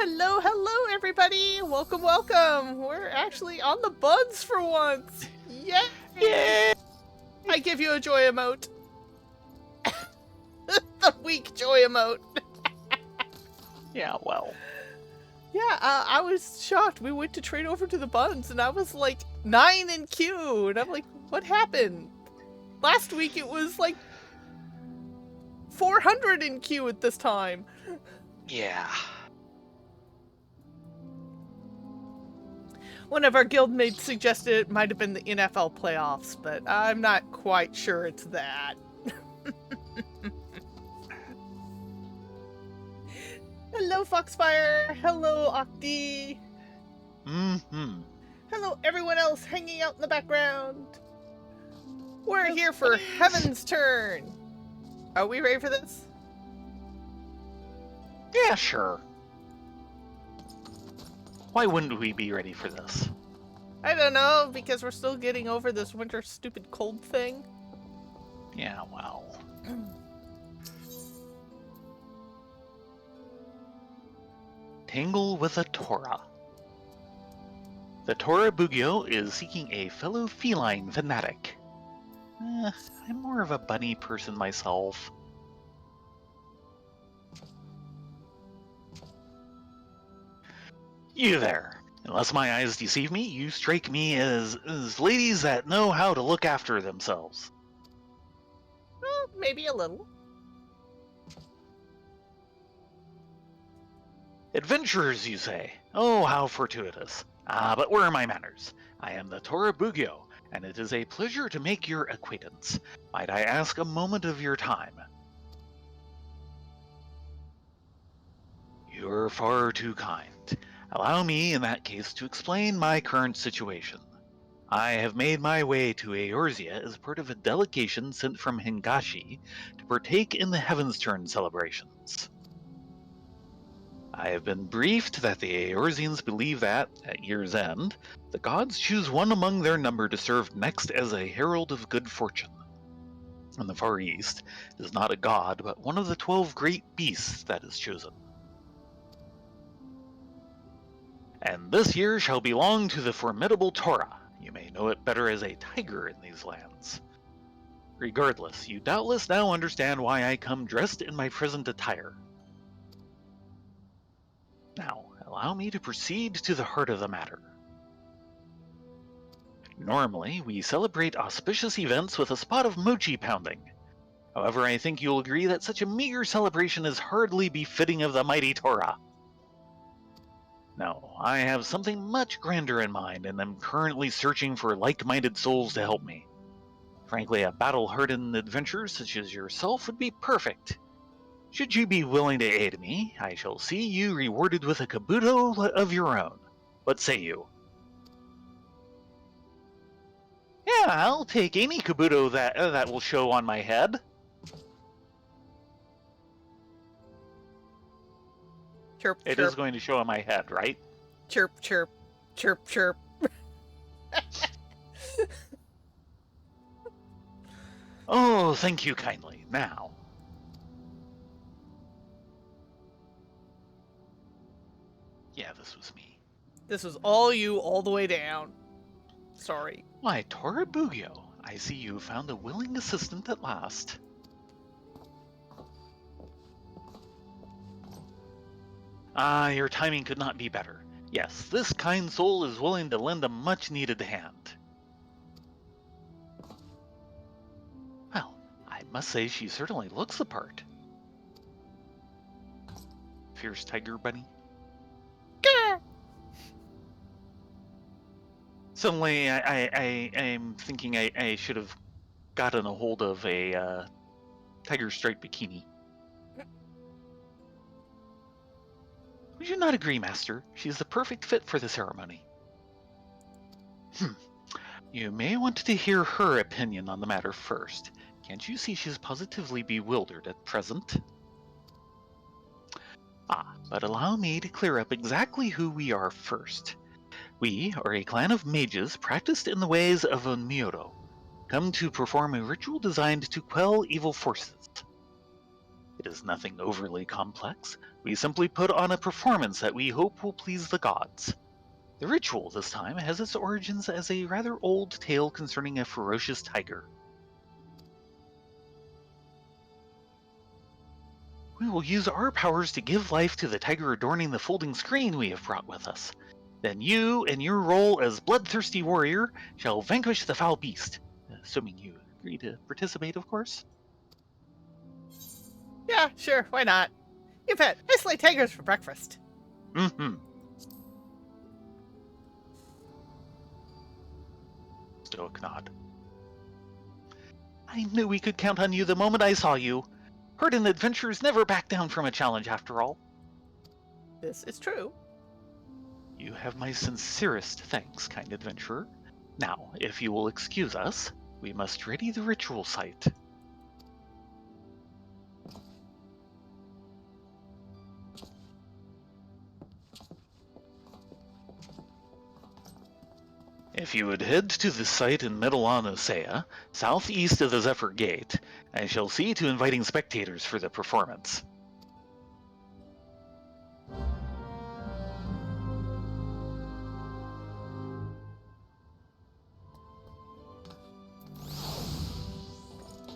Hello, hello, everybody! Welcome, welcome! We're actually on the buds for once! Yay! Yay! I give you a joy emote. The weak joy emote. Yeah, well. Yeah, I was shocked. We went to trade over to the buns, and I was like 9 in queue, and I'm like, what happened? Last week it was like 400 in queue at this time. Yeah. One of our guildmates suggested it might have been the NFL playoffs, but I'm not quite sure it's that. Hello, Foxfire! Hello, Octi! Mm-hmm. Hello, everyone else hanging out in the background! We're here for Heavensturn! Are we ready for this? Yeah, sure. Why wouldn't we be ready for this? I don't know, because we're still getting over this winter stupid cold thing. Yeah, well. Tangle with a Tora. The Tora Bugyo is seeking a fellow feline fanatic. I'm more of a bunny person myself. You there. Unless my eyes deceive me, you strike me as ladies that know how to look after themselves. Well, maybe a little. Adventurers, you say? Oh, how fortuitous. But where are my manners? I am the Tora Bugyo, and it is a pleasure to make your acquaintance. Might I ask a moment of your time? You're far too kind. Allow me, in that case, to explain my current situation. I have made my way to Eorzea as part of a delegation sent from Hingashi to partake in the Heavensturn celebrations. I have been briefed that the Eorzeans believe that, at year's end, the gods choose one among their number to serve next as a herald of good fortune. In the Far East, it is not a god, but one of the 12 great beasts that is chosen. And this year shall belong to the formidable Tora. You may know it better as a tiger in these lands. Regardless, you doubtless now understand why I come dressed in my present attire. Now, allow me to proceed to the heart of the matter. Normally, we celebrate auspicious events with a spot of mochi pounding. However, I think you'll agree that such a meager celebration is hardly befitting of the mighty Tora. No, I have something much grander in mind, and am currently searching for like-minded souls to help me. Frankly, a battle-hardened adventurer such as yourself would be perfect. Should you be willing to aid me, I shall see you rewarded with a kabuto of your own. What say you? Yeah, I'll take any kabuto that will show on my head. Chirp, It chirp. is going to show on my head, right? Chirp, chirp. Chirp, chirp. Oh, thank you kindly. Now. Yeah, this was me. This was all you all the way down. Sorry. Why, Tora Bugyo, I see you found a willing assistant at last. Your timing could not be better. Yes, this kind soul is willing to lend a much-needed hand. Well, I must say she certainly looks the part. Fierce tiger bunny. Gah! Suddenly, I'm thinking I should have gotten a hold of a tiger striped bikini. Would you not agree, Master? She's the perfect fit for the ceremony. You may want to hear her opinion on the matter first. Can't you see she's positively bewildered at present? But allow me to clear up exactly who we are first. We are a clan of mages practiced in the ways of Onmyoto, come to perform a ritual designed to quell evil forces. It is nothing overly complex. We simply put on a performance that we hope will please the gods. The ritual this time has its origins as a rather old tale concerning a ferocious tiger. We will use our powers to give life to the tiger adorning the folding screen we have brought with us. Then you, in your role as bloodthirsty warrior, shall vanquish the foul beast. Assuming you agree to participate, of course. Yeah, sure, why not? You bet. I slay tigers for breakfast. Mm-hmm. Stoic nod. I knew we could count on you the moment I saw you. Hardened adventurers never back down from a challenge, after all. This is true. You have my sincerest thanks, kind adventurer. Now, if you will excuse us, we must ready the ritual site. If you would head to the site in Eorzea, southeast of the Zephyr Gate, I shall see to inviting spectators for the performance.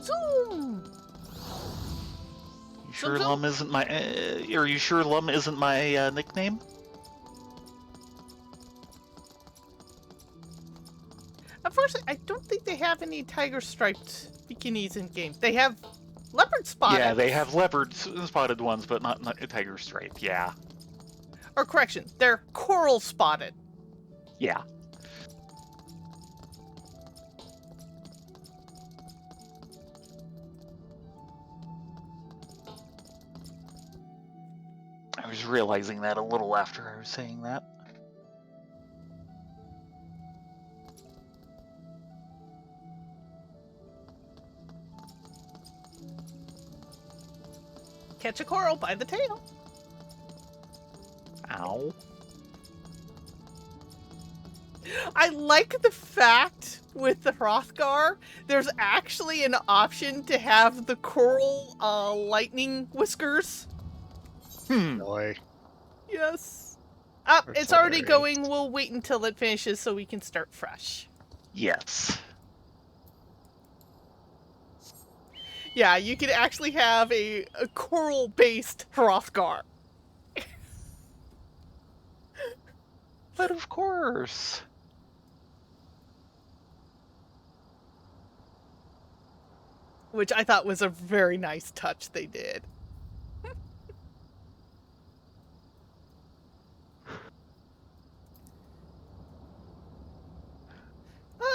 Zoom! You sure Zoom? Lum isn't my? Are you sure Lum isn't my nickname? Unfortunately, I don't think they have any tiger-striped bikinis in game. They have leopard spotted. Yeah, they have leopard spotted ones, but not tiger stripe. Yeah. Or correction, they're coral spotted. Yeah. I was realizing that a little after I was saying that. Catch a coral by the tail. Ow. I like the fact with the Hrothgar, there's actually an option to have the coral lightning whiskers. Really? Yes. That's It's already hilarious. going. We'll wait until it finishes so we can start fresh. Yes. Yeah, you could actually have a coral-based Hrothgar. But of course. Which I thought was a very nice touch they did.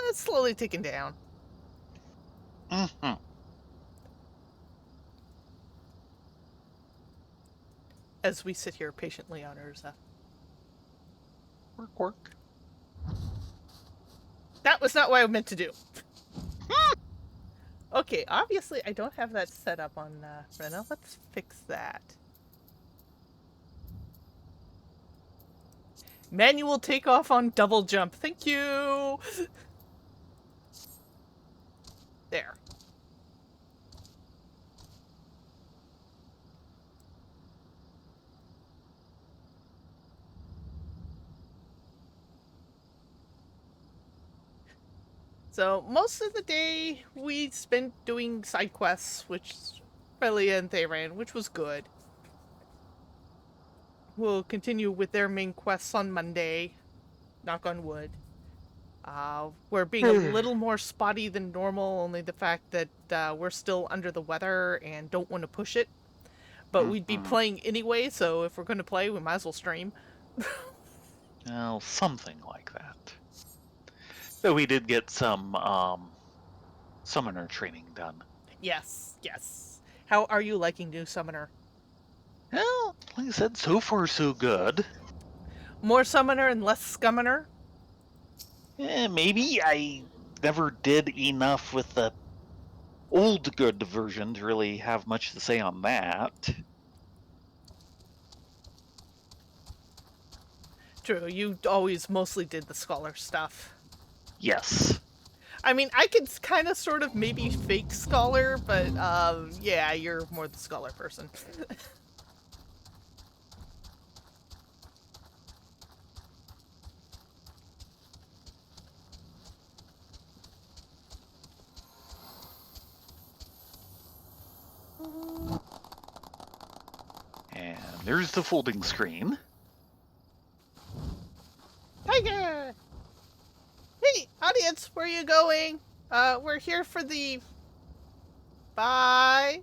It's slowly ticking down. Mm-hmm. As we sit here patiently on Eorzea. Work. That was not what I meant to do. Okay, obviously I don't have that set up on Rena. Let's fix that. Manual takeoff on double jump. Thank you! There. So most of the day we spent doing side quests, which Frelia and Theran, which was good. We'll continue with their main quests on Monday. Knock on wood. We're being a little more spotty than normal, only the fact that we're still under the weather and don't want to push it. But we'd be playing anyway, so if we're going to play, we might as well stream. Well, something like that. But we did get some summoner training done. Yes, yes. How are you liking New Summoner? Well, like I said, so far so good. More Summoner and less Scummoner? Maybe I never did enough with the old good version to really have much to say on that. True, you always mostly did the Scholar stuff. Yes. I mean, I could kind of sort of maybe fake scholar, but yeah, you're more the scholar person. And there's the folding screen. Tiger! Hey, audience, where are you going? We're here for the... Bye!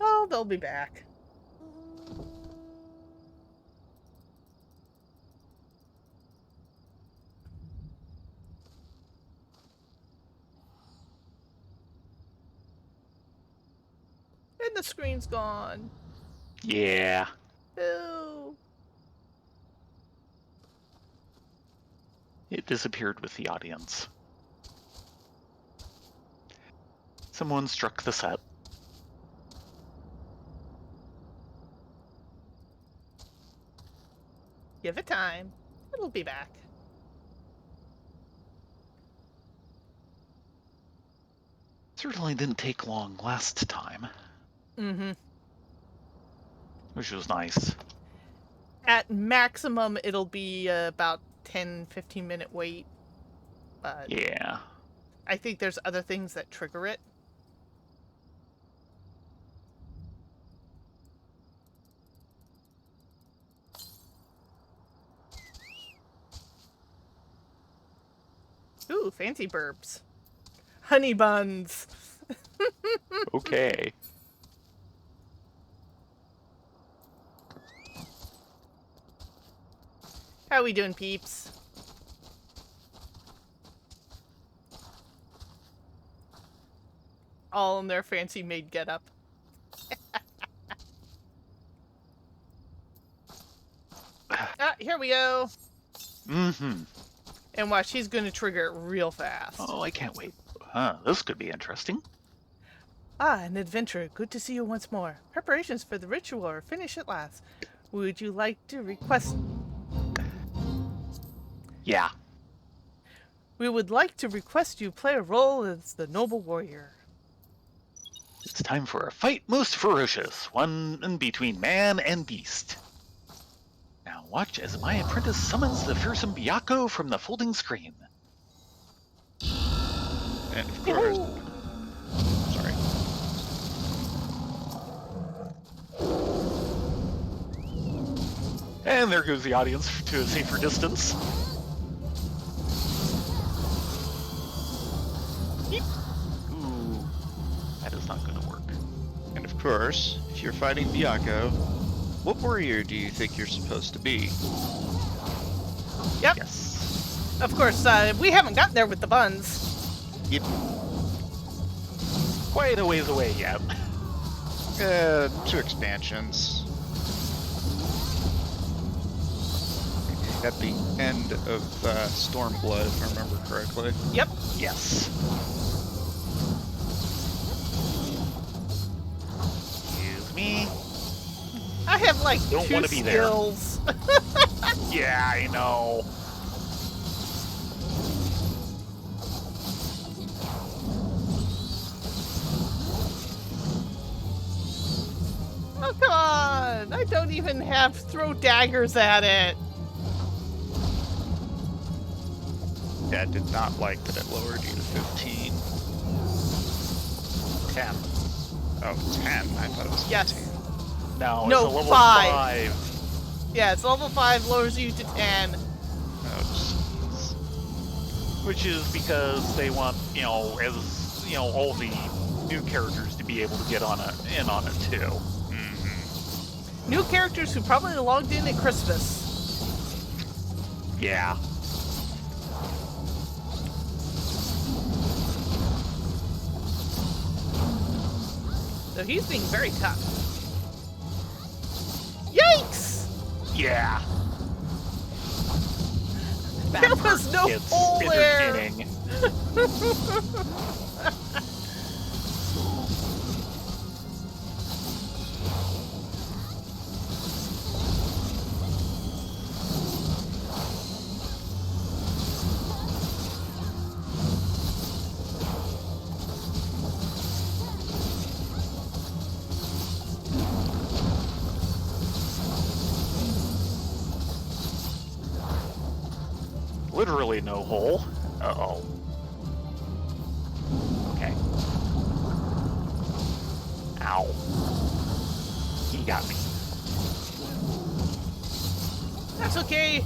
Oh, they'll be back. And the screen's gone. Yeah. Ooh. It disappeared with the audience. Someone struck the set. Give it time. It'll be back. Certainly didn't take long last time. Mm-hmm. Which was nice. At maximum, it'll be about 10-15 minute wait. But Yeah. I think there's other things that trigger it. Ooh, fancy burps. Honey buns. Okay. How we doing, peeps? All in their fancy maid getup. Ah, here we go. Mm-hmm. And watch, she's going to trigger it real fast. Oh, I can't wait. Huh, this could be interesting. Ah, an adventurer. Good to see you once more. Preparations for the ritual are finished at last. Would you like to request... Yeah. We would like to request you play a role as the noble warrior. It's time for a fight most ferocious, one in between man and beast. Now watch as my apprentice summons the fearsome Byakko from the folding screen. And of course... Sorry. And there goes the audience to a safer distance. Yeep. Ooh, that is not going to work. And of course, if you're fighting Byakko, what warrior do you think you're supposed to be? Yep. Yes. Of course, we haven't gotten there with the buns. Yep. Quite a ways away yet. 2 expansions. At the end of Stormblood, if I remember correctly. Yep. Yes. Excuse me. I have like Don't 2 wanna be there. skills. Yeah, I know. Oh, come on! I don't even have throw daggers at it. Dad did not like that it lowered you to 15. 10. Oh, 10. I thought it was 15. Yes. No, No, it's a level 5. 5. Yeah, it's level 5, lowers you to 10. Oh, jeez. Which is because they want, as all the new characters to be able to get in on it too. Mm-hmm. New characters who probably logged in at Christmas. Yeah. So he's being very tough. Yikes! Yeah. There was no It's hole there. entertaining. literally no hole. Uh-oh. Okay. Ow. He got me. That's okay.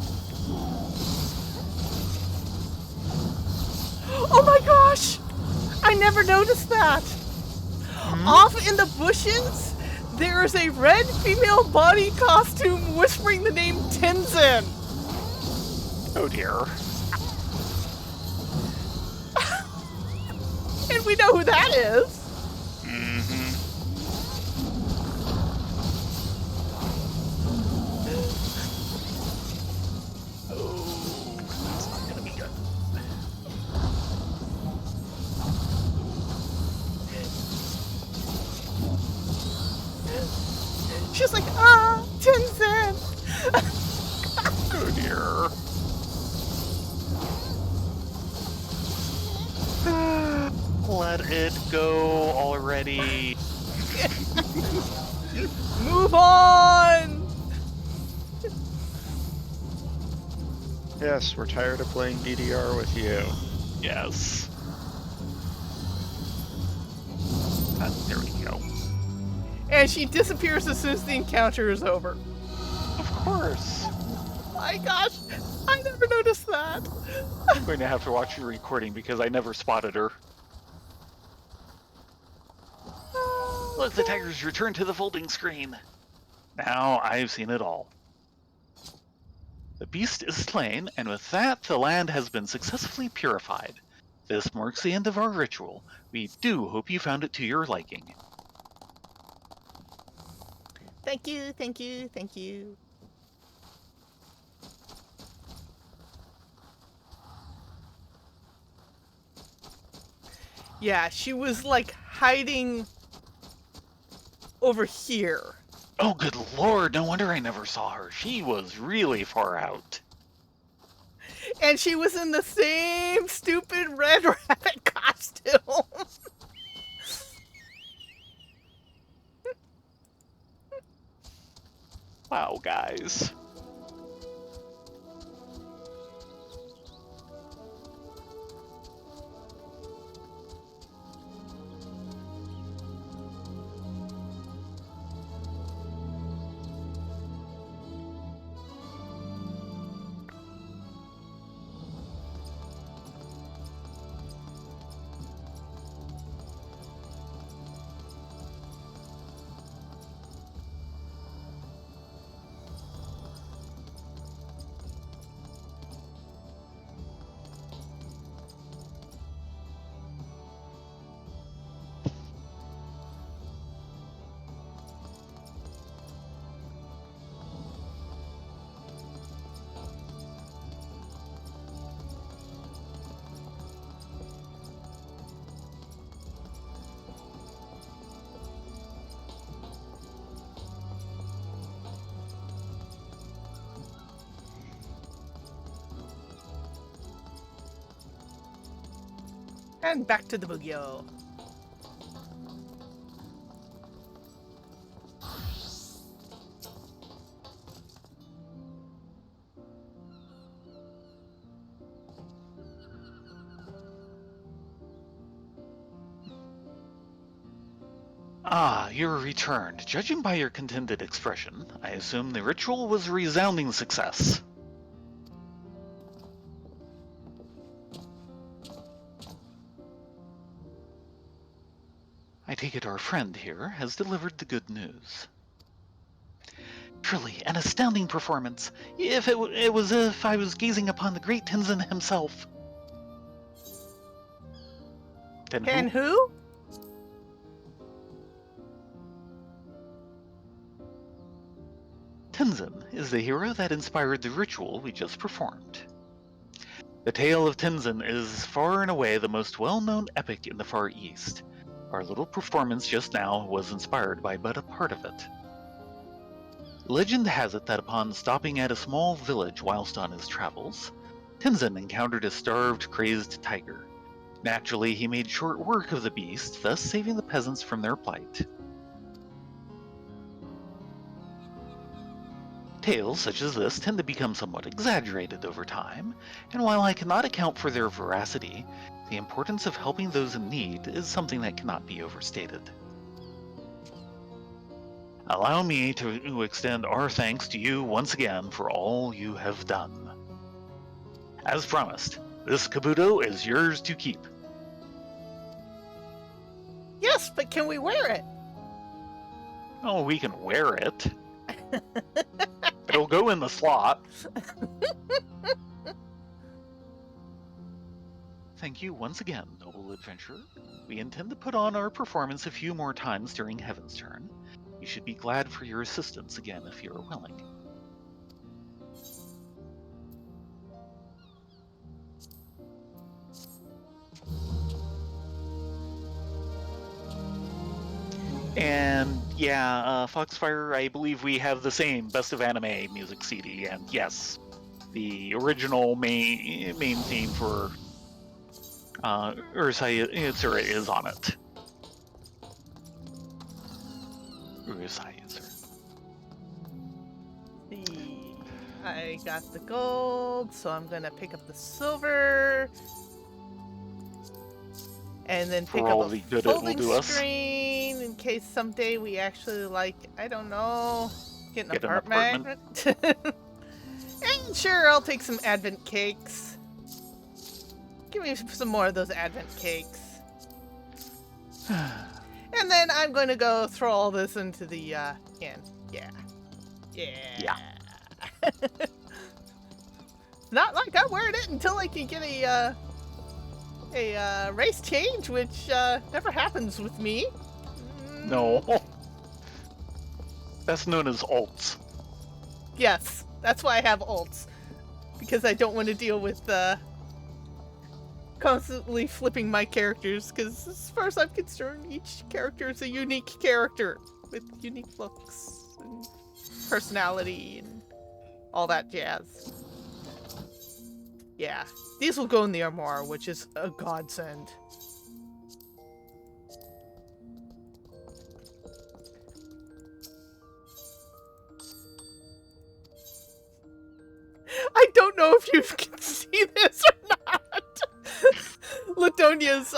Oh my gosh! I never noticed that. Off in the bushes, there is a red female body costume whispering the name Tenzin. Oh dear. And we know who that is. Mm-hmm. Oh, that's not gonna be good. She's like, Tenzin. Oh dear. Let it go already. Move on. Yes, we're tired of playing DDR with you. Yes. There we go. And she disappears as soon as the encounter is over. Of course. My gosh, I never noticed that. I'm going to have to watch your recording because I never spotted her. Look, the tigers return to the folding screen. Now I've seen it all. The beast is slain, and with that, the land has been successfully purified. This marks the end of our ritual. We do hope you found it to your liking. Thank you, thank you, thank you. Yeah, she was like hiding over here. Oh, good lord, no wonder I never saw her. She was really far out. And she was in the same stupid red rabbit costume. Wow, guys. And back to the Bugyo. Ah, you're returned. Judging by your contented expression, I assume the ritual was a resounding success. I take it our friend here has delivered the good news. Truly, an astounding performance. If it was as if I was gazing upon the great Tenzin himself. Then And who? Tenzin is the hero that inspired the ritual we just performed. The tale of Tenzin is far and away the most well-known epic in the Far East. Our little performance just now was inspired by but a part of it. Legend has it that upon stopping at a small village whilst on his travels, Tenzin encountered a starved, crazed tiger. Naturally, he made short work of the beast, thus saving the peasants from their plight. Tales such as this tend to become somewhat exaggerated over time, and while I cannot account for their veracity, the importance of helping those in need is something that cannot be overstated. Allow me to extend our thanks to you once again for all you have done. As promised, this Kabuto is yours to keep. Yes, but can we wear it? Oh, we can wear it. It'll go in the slot. Thank you once again, noble adventurer. We intend to put on our performance a few more times during Heavensturn. You should be glad for your assistance again if you are willing. And yeah, Foxfire, I believe we have the same Best of Anime music CD, and yes, the original main theme for Eorzea is on it. Eorzea. I got the gold, so I'm gonna pick up the silver. And then pick up a folding screen in case someday we actually, like, I don't know, get an apartment. And sure, I'll take some advent cakes. Give me some more of those advent cakes. And then I'm going to go throw all this into the can. Yeah. Not like I'm wearing it until I can get a race change, which never happens with me. No. That's known as alts. Yes, that's why I have alts. Because I don't want to deal with constantly flipping my characters, because as far as I'm concerned, each character is a unique character with unique looks and personality and all that jazz. Yeah, these will go in the armoire, which is a godsend. I don't know if you can see this or not. Latonia's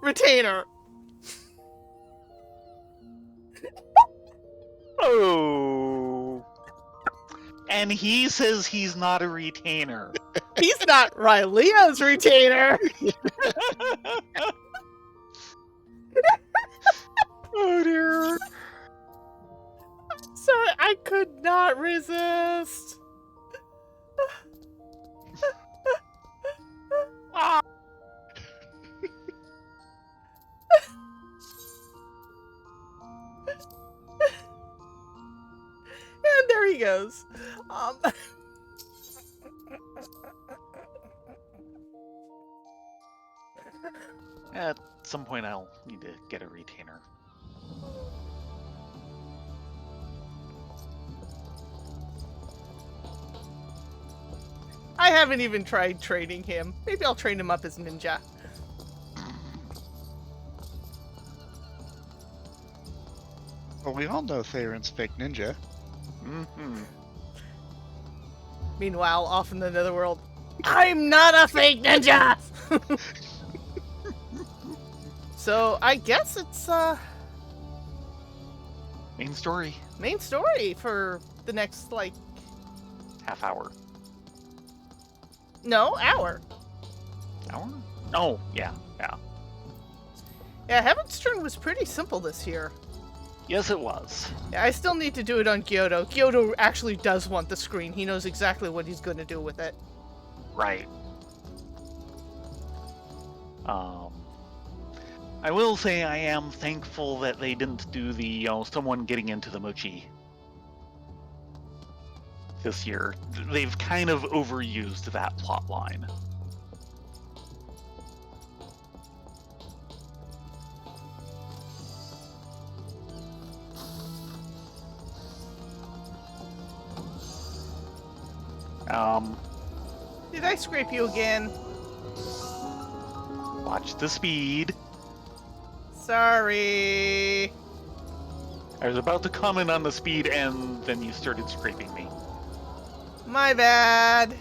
retainer. Oh. And he says he's not a retainer. He's not Rylea's retainer. Oh dear. Sorry, I could not resist. And there he goes. At some point I'll need to get a retainer. I haven't even tried training him. Maybe I'll train him up as ninja. Well, we all know Theron's fake ninja. Mm-hmm. Meanwhile, off in the netherworld, I'm not a fake ninja! So, I guess it's, Main story. main story for the next, like... Half hour. No, hour. Hour? Oh, yeah. Yeah, Heavensturn was pretty simple this year. Yes, it was. Yeah, I still need to do it on Gyoto. Gyoto actually does want the screen. He knows exactly what he's going to do with it. Right. I will say I am thankful that they didn't do the, someone getting into the mochi this year. They've kind of overused that plot line. Did I scrape you again? Watch the speed. Sorry. I was about to comment on the speed, and then you started scraping me. My bad.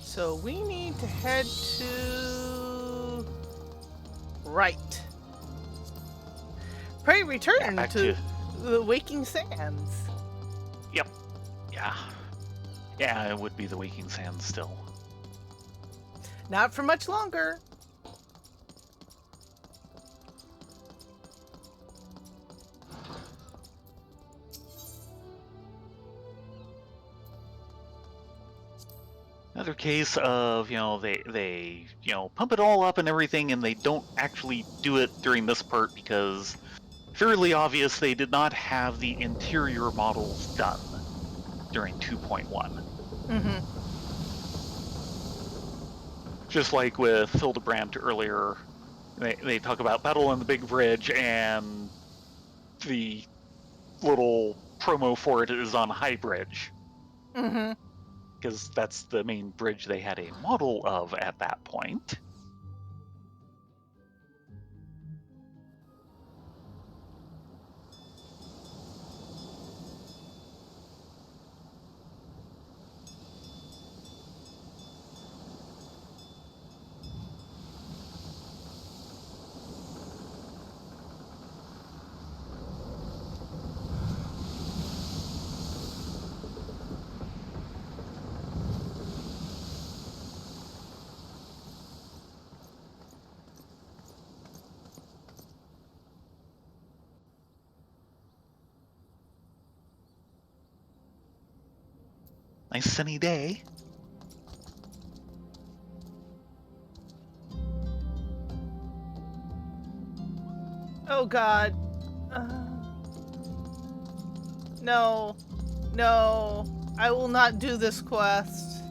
So we need to head to... right. Pray return back to to- the Waking Sands. Yep. Yeah. Yeah, it would be the Waking Sands still. Not for much longer. Another case of, they pump it all up and everything, and they don't actually do it during this part because fairly obvious they did not have the interior models done during 2.1. Mm-hmm. Just like with Hildebrand earlier, they talk about Battle on the Big Bridge, and the little promo for it is on High Bridge. Mm-hmm. Because that's the main bridge they had a model of at that point. Nice sunny day. Oh God. No. No. I will not do this quest.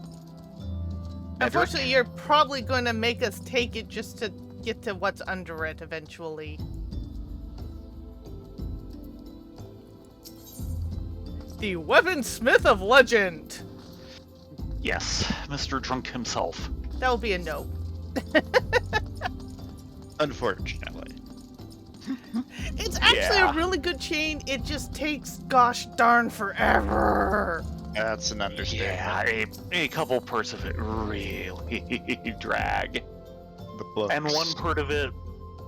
Unfortunately, you're probably going to make us take it just to get to what's under it eventually. The Weaponsmith of Legend. Yes, Mr. Drunk himself. That will be a no. Unfortunately. It's actually a really good chain. It just takes gosh darn forever. That's an understatement. Yeah, a couple parts of it really drag. The books. And one part of it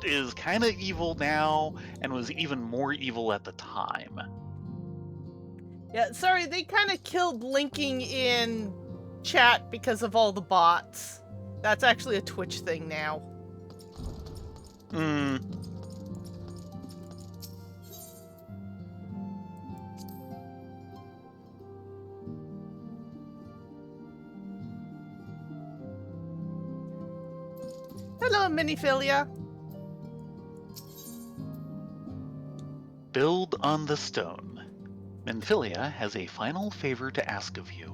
is kind of evil now, and was even more evil at the time. Yeah, sorry, they kind of killed linking in chat because of all the bots. That's actually a Twitch thing now. Hello, Miniphilia. Build on the stone. Minphilia has a final favor to ask of you.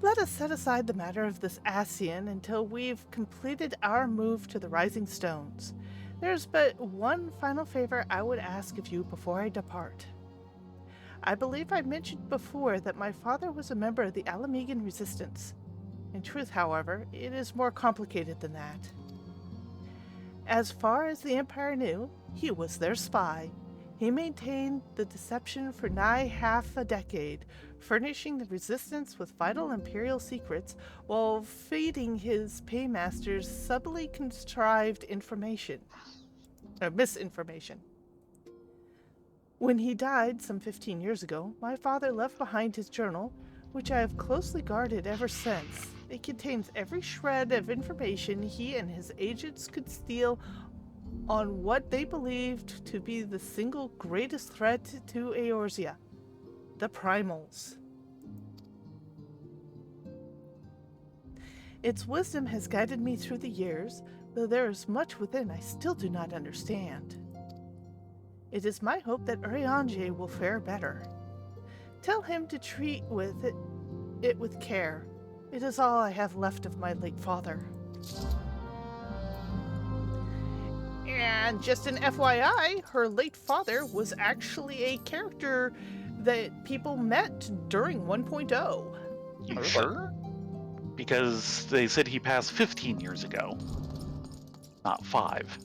Let us set aside the matter of this Ascian until we've completed our move to the Rising Stones. There's but one final favor I would ask of you before I depart. I believe I mentioned before that my father was a member of the Alamegan Resistance. In truth, however, it is more complicated than that. As far as the Empire knew, he was their spy. He maintained the deception for nigh half a decade, furnishing the Resistance with vital Imperial secrets while feeding his paymasters subtly contrived misinformation. When he died some 15 years ago, my father left behind his journal, which I have closely guarded ever since. It contains every shred of information he and his agents could steal on what they believed to be the single greatest threat to Eorzea, the Primals. Its wisdom has guided me through the years, though there is much within I still do not understand. It is my hope that Eorzea will fare better. Tell him to treat it with care. It is all I have left of my late father. And just an FYI, her late father was actually a character that people met during 1.0. You Really? sure? Because they said he passed 15 years ago, not 5.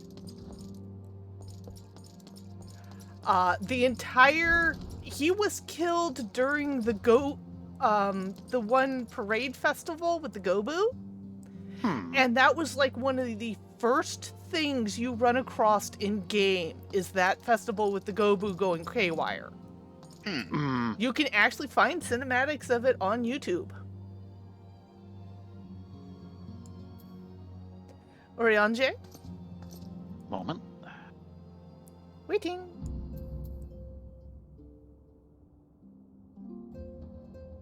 He was killed during the one parade festival with the Gobu. And that was like one of the first things you run across in game is that festival with the Gobu going haywire. You can actually find cinematics of it on YouTube. Eorzea? Moment. Waiting.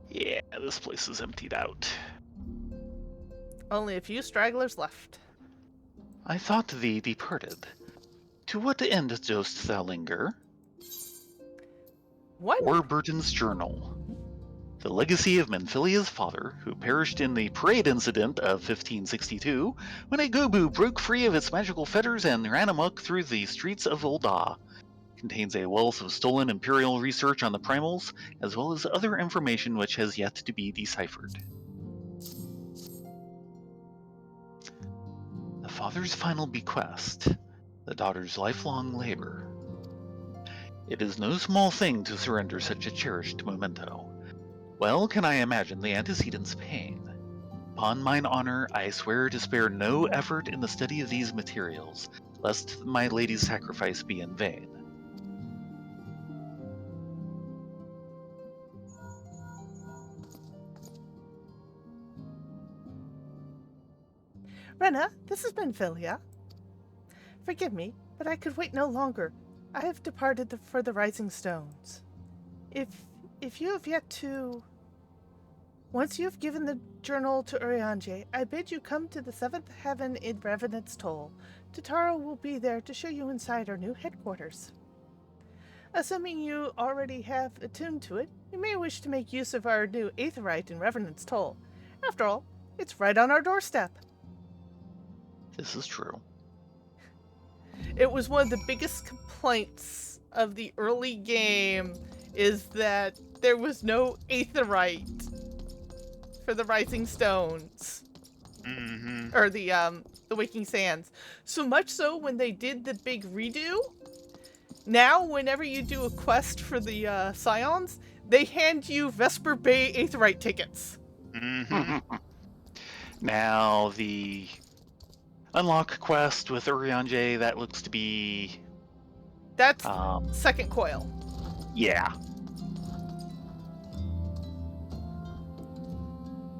Yeah, this place is emptied out. Only a few stragglers left. I thought thee departed. To what end dost thou linger? What? Warburton's Journal. The legacy of Menphilia's father, who perished in the parade incident of 1562, when a Gobu broke free of its magical fetters and ran amok through the streets of Ul'dah. Contains a wealth of stolen Imperial research on the primals, as well as other information which has yet to be deciphered. The father's final bequest, the daughter's lifelong labor. It is no small thing to surrender such a cherished memento. Well can I imagine the antecedent's pain. Upon mine honor, I swear to spare no effort in the study of these materials, lest my lady's sacrifice be in vain. Rena, this has been Philia. Forgive me, but I could wait no longer. I have departed for the Rising Stones. If you have yet to... Once you have given the journal to Eorzea, I bid you come to the 7th heaven in Revenant's Toll. Tataro will be there to show you inside our new headquarters. Assuming you already have attuned to it, you may wish to make use of our new Aetheryte in Revenant's Toll. After all, it's right on our doorstep. This is true. It was one of the biggest complaints of the early game is that there was no Aetheryte for the Rising Stones. Or the Waking Sands. So much so when they did the big redo, now whenever you do a quest for the Scions, they hand you Vesper Bay Aetheryte tickets. Now the unlock quest with Eorzea, that looks to be... That's second coil. Yeah.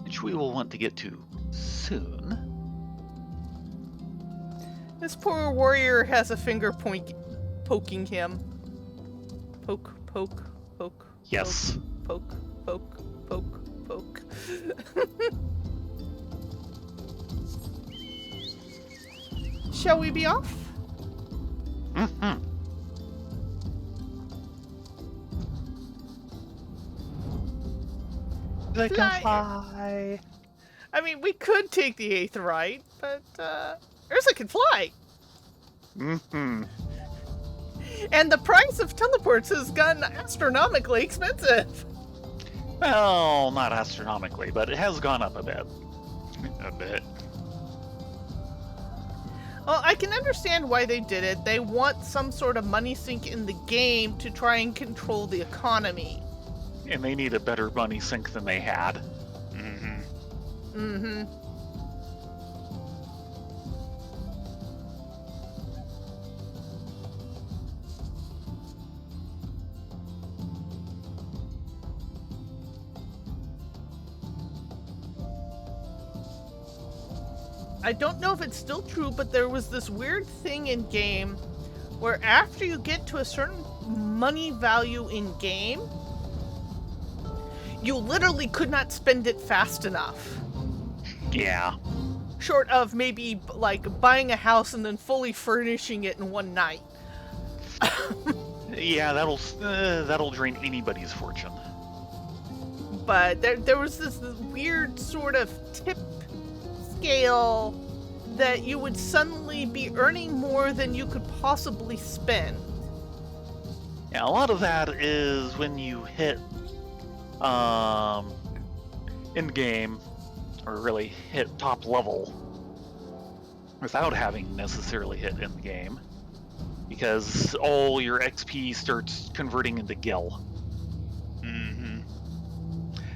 Which we will want to get to soon. This poor warrior has a finger poking him. Poke, poke, poke. Yes. Poke, poke, poke, poke. Shall we be off? They can Fly. fly. I mean, we could take the Aetheryte, but Ursa can fly. And the price of teleports has gotten astronomically expensive. Well, not astronomically, but it has gone up a bit. A bit. Well, I can understand why they did it. They want some sort of money sink in the game to try and control the economy. And they need a better money sink than they had. I don't know if it's still true, but there was this weird thing in game where after you get to a certain money value in game, you literally could not spend it fast enough. Yeah. Short of maybe like buying a house and then fully furnishing it in one night. Yeah, that'll drain anybody's fortune. But there was this weird sort of tip scale that you would suddenly be earning more than you could possibly spend. Yeah, a lot of that is when you hit end game, or really hit top level, without having necessarily hit end game, because all your XP starts converting into gil. Mm-hmm.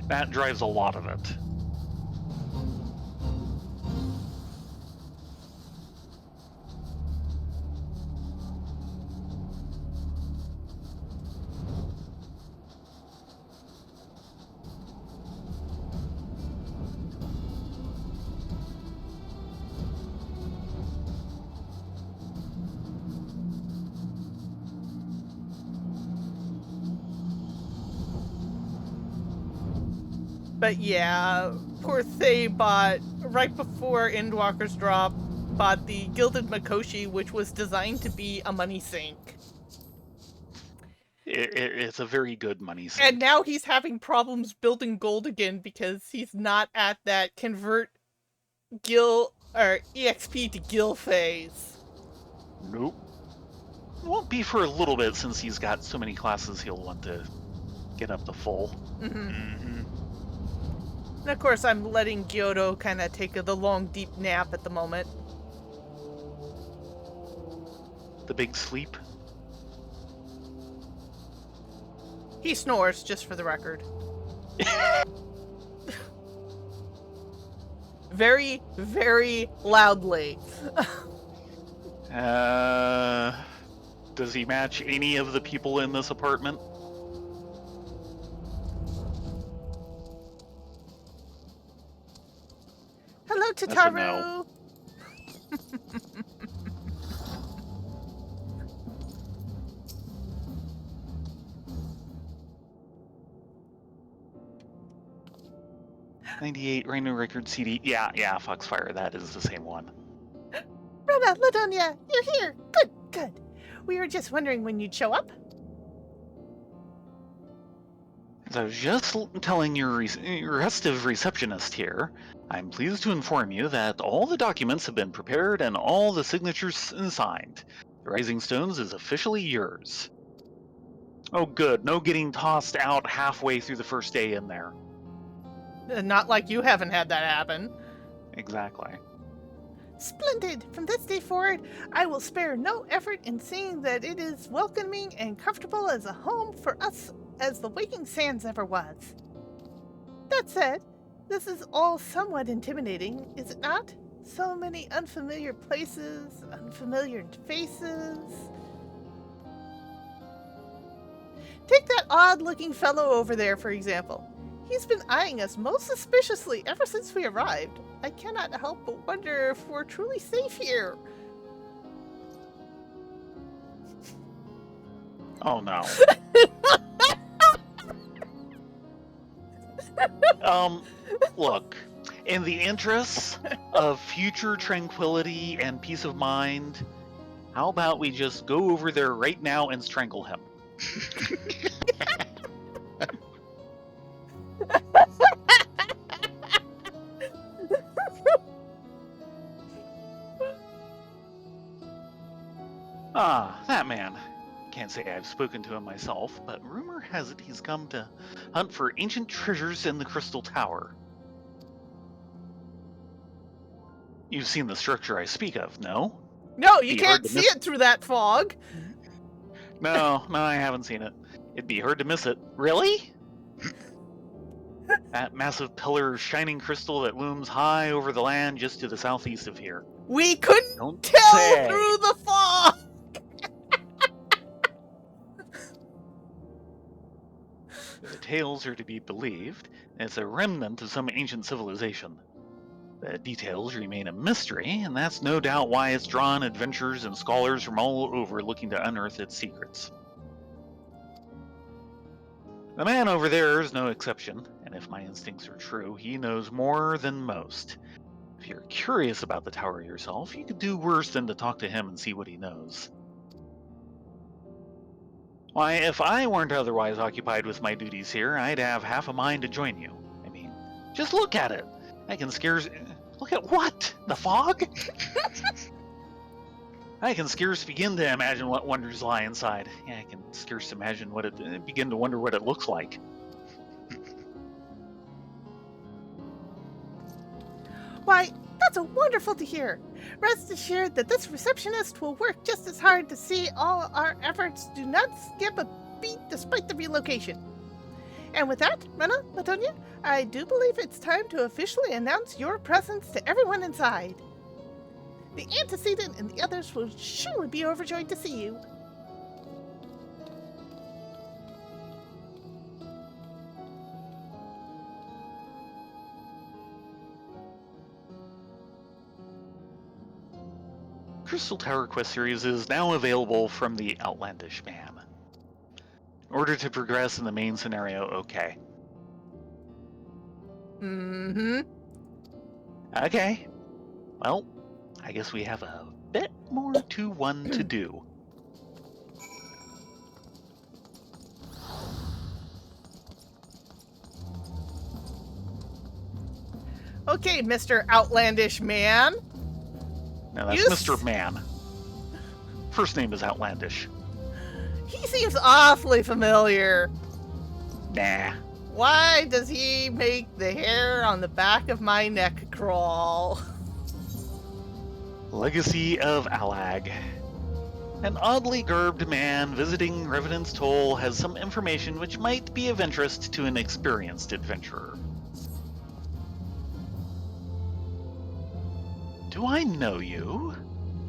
That drives a lot of it. But yeah, poor Thay bought, right before Endwalker's drop, bought the Gilded Makoshi, which was designed to be a money sink. It's a very good money sink. And now he's having problems building gold again because he's not at that convert gil or EXP to gil phase. Nope. Won't be for a little bit since he's got so many classes he'll want to get up to full. Mm-hmm. Mm-hmm. And of course, I'm letting Gyoto kind of take the long, deep nap at the moment. The big sleep. He snores, just for the record. Very, very loudly. Does he match any of the people in this apartment? Hello, That's a Tataru! no. '98 Rhino Record CD. Yeah, Foxfire. That is the same one. Roma, Ladonia, you're here! Good, good. We were just wondering when you'd show up. As I was just telling your restive receptionist here, I'm pleased to inform you that all the documents have been prepared and all the signatures signed. The Rising Stones is officially yours. Oh good, no getting tossed out halfway through the first day in there. Not like you haven't had that happen. Exactly. Splendid! From this day forward, I will spare no effort in seeing that it is welcoming and comfortable as a home for us as the Waking Sands ever was. That said, this is all somewhat intimidating, is it not? So many unfamiliar places, unfamiliar faces. Take that odd-looking fellow over there, for example. He's been eyeing us most suspiciously ever since we arrived. I cannot help but wonder if we're truly safe here. Oh no. Look, in the interests of future tranquility and peace of mind, how about we just go over there right now and strangle him? Ah, that man. Can't say I've spoken to him myself, but rumor has it he's come to hunt for ancient treasures in the Crystal Tower. You've seen the structure I speak of, no? No, you Be hard can't to see miss. it through that fog. No, I haven't seen it. It'd be hard to miss it. Really? That massive pillar of shining crystal that looms high over the land just to the southeast of here. We couldn't Don't tell say. through the fog. If the tales are to be believed, it's a remnant of some ancient civilization. The details remain a mystery, and that's no doubt why it's drawn adventurers and scholars from all over looking to unearth its secrets. The man over there is no exception, and if my instincts are true, he knows more than most. If you're curious about the tower yourself, you could do worse than to talk to him and see what he knows. Why, if I weren't otherwise occupied with my duties here, I'd have half a mind to join you. I mean, just look at it. I can Look at what? The fog? I can scarce begin to imagine what wonders lie inside. Yeah, I can scarce imagine begin to wonder what it looks like. Why, that's wonderful to hear. Rest assured that this receptionist will work just as hard to see all our efforts do not skip a beat despite the relocation. And with that, Rena, Latonia, I do believe it's time to officially announce your presence to everyone inside. The antecedent and the others will surely be overjoyed to see you. Crystal Tower Quest series is now available from the Outlandish Man. In order to progress in the main scenario, okay. Mm-hmm. Okay. Well, I guess we have a bit more to do. Okay, Mr. Outlandish Man. Now that's Mr. Man. First name is Outlandish. He seems awfully familiar. Nah. Why does he make the hair on the back of my neck crawl? Legacy of Alag. An oddly garbed man visiting Revenant's Toll has some information which might be of interest to an experienced adventurer. Do I know you?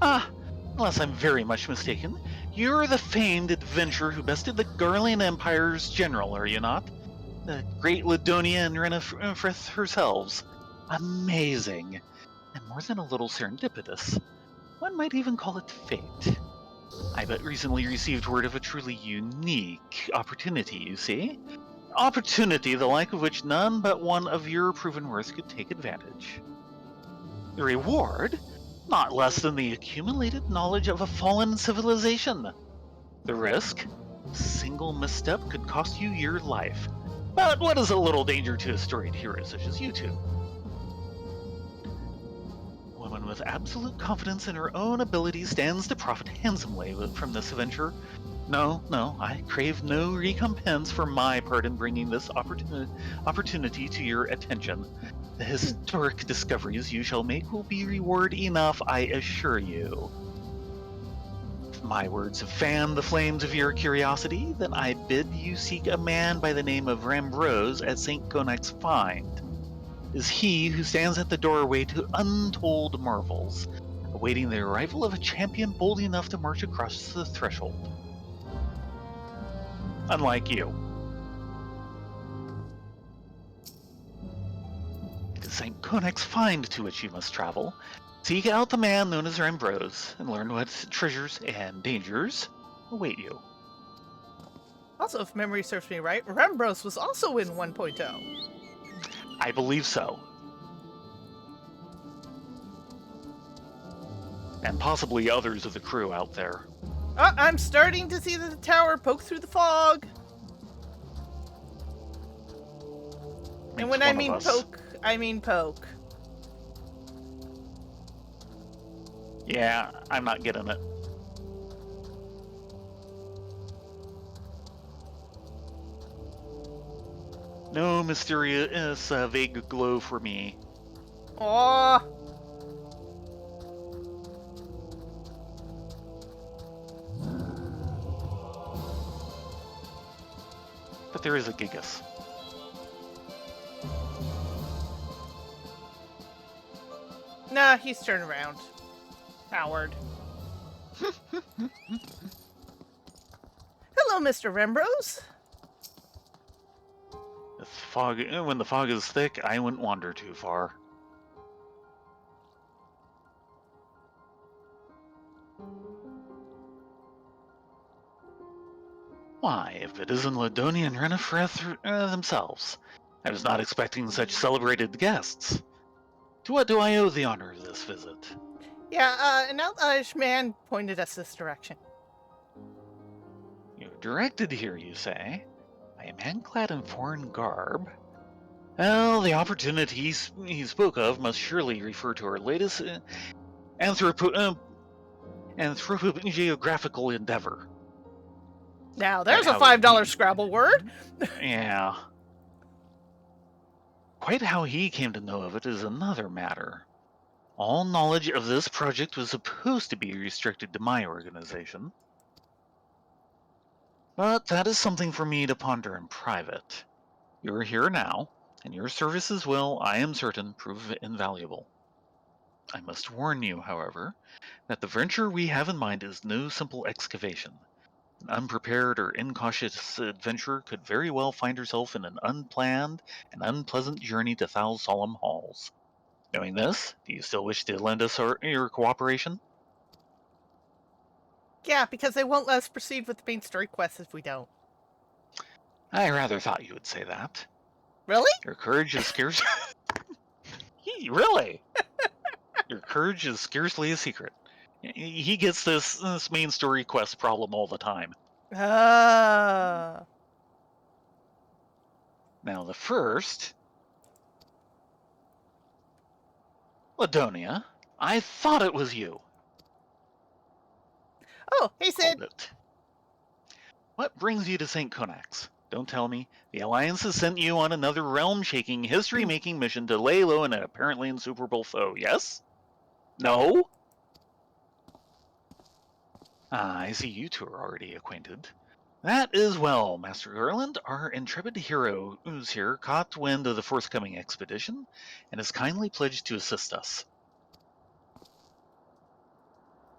Unless I'm very much mistaken, you're the famed adventurer who bested the Garlean Empire's general, are you not? The great Ladonia and Renifrith herself. Amazing. And more than a little serendipitous. One might even call it fate. I but recently received word of a truly unique opportunity, you see? Opportunity the like of which none but one of your proven worth could take advantage. The reward? Not less than the accumulated knowledge of a fallen civilization. The risk? A single misstep could cost you your life. But what is a little danger to a storied hero such as you two? A woman with absolute confidence in her own abilities stands to profit handsomely from this adventure. No, I crave no recompense for my part in bringing this opportunity to your attention. The historic discoveries you shall make will be reward enough, I assure you. If my words have fanned the flames of your curiosity, then I bid you seek a man by the name of Rambrose at St. Conach's Find. It is he who stands at the doorway to untold marvels, awaiting the arrival of a champion bold enough to march across the threshold. Unlike you. It is St. Conach's Find to which you must travel. Seek out the man known as Rambrose, and learn what treasures and dangers await you. Also, if memory serves me right, Rambrose was also in 1.0. I believe so. And possibly others of the crew out there. Oh, I'm starting to see the tower poke through the fog. And when I mean poke, I mean poke. Yeah, I'm not getting it. No mysterious vague glow for me. Aww. But there is a Gigas. Nah, he's turned around. Howard. Hello, Mr. Rambrose. When the fog is thick, I wouldn't wander too far. Why, if it isn't Ladonia and Renifrith themselves. I was not expecting such celebrated guests. To what do I owe the honor of this visit? Yeah, an outlandish man pointed us this direction. You're directed here, you say, by a man clad in foreign garb. Well, the opportunities he spoke of must surely refer to our latest anthropogeographical endeavor. Now, Quite there's a how $5 he, Scrabble word. yeah. Quite how he came to know of it is another matter. All knowledge of this project was supposed to be restricted to my organization. But that is something for me to ponder in private. You are here now, and your services will, I am certain, prove invaluable. I must warn you, however, that the venture we have in mind is no simple excavation. An unprepared or incautious adventurer could very well find herself in an unplanned and unpleasant journey to Thal's solemn halls. Knowing this, do you still wish to lend us your cooperation? Yeah, because they won't let us proceed with the main story quest if we don't. I rather thought you would say that. Really? Your courage is scarce. Really? Your courage is scarcely a secret. He gets this main story quest problem all the time. Ah. Now the first, Ladonia. I thought it was you. Oh, hey, Sid. Called it. What brings you to St. Conax? Don't tell me. The Alliance has sent you on another realm-shaking, history-making mission to lay low an apparently insuperable foe, yes? No? Ah, I see you two are already acquainted. That is well, Master Garland. Our intrepid hero, who's here, caught wind of the forthcoming expedition and has kindly pledged to assist us.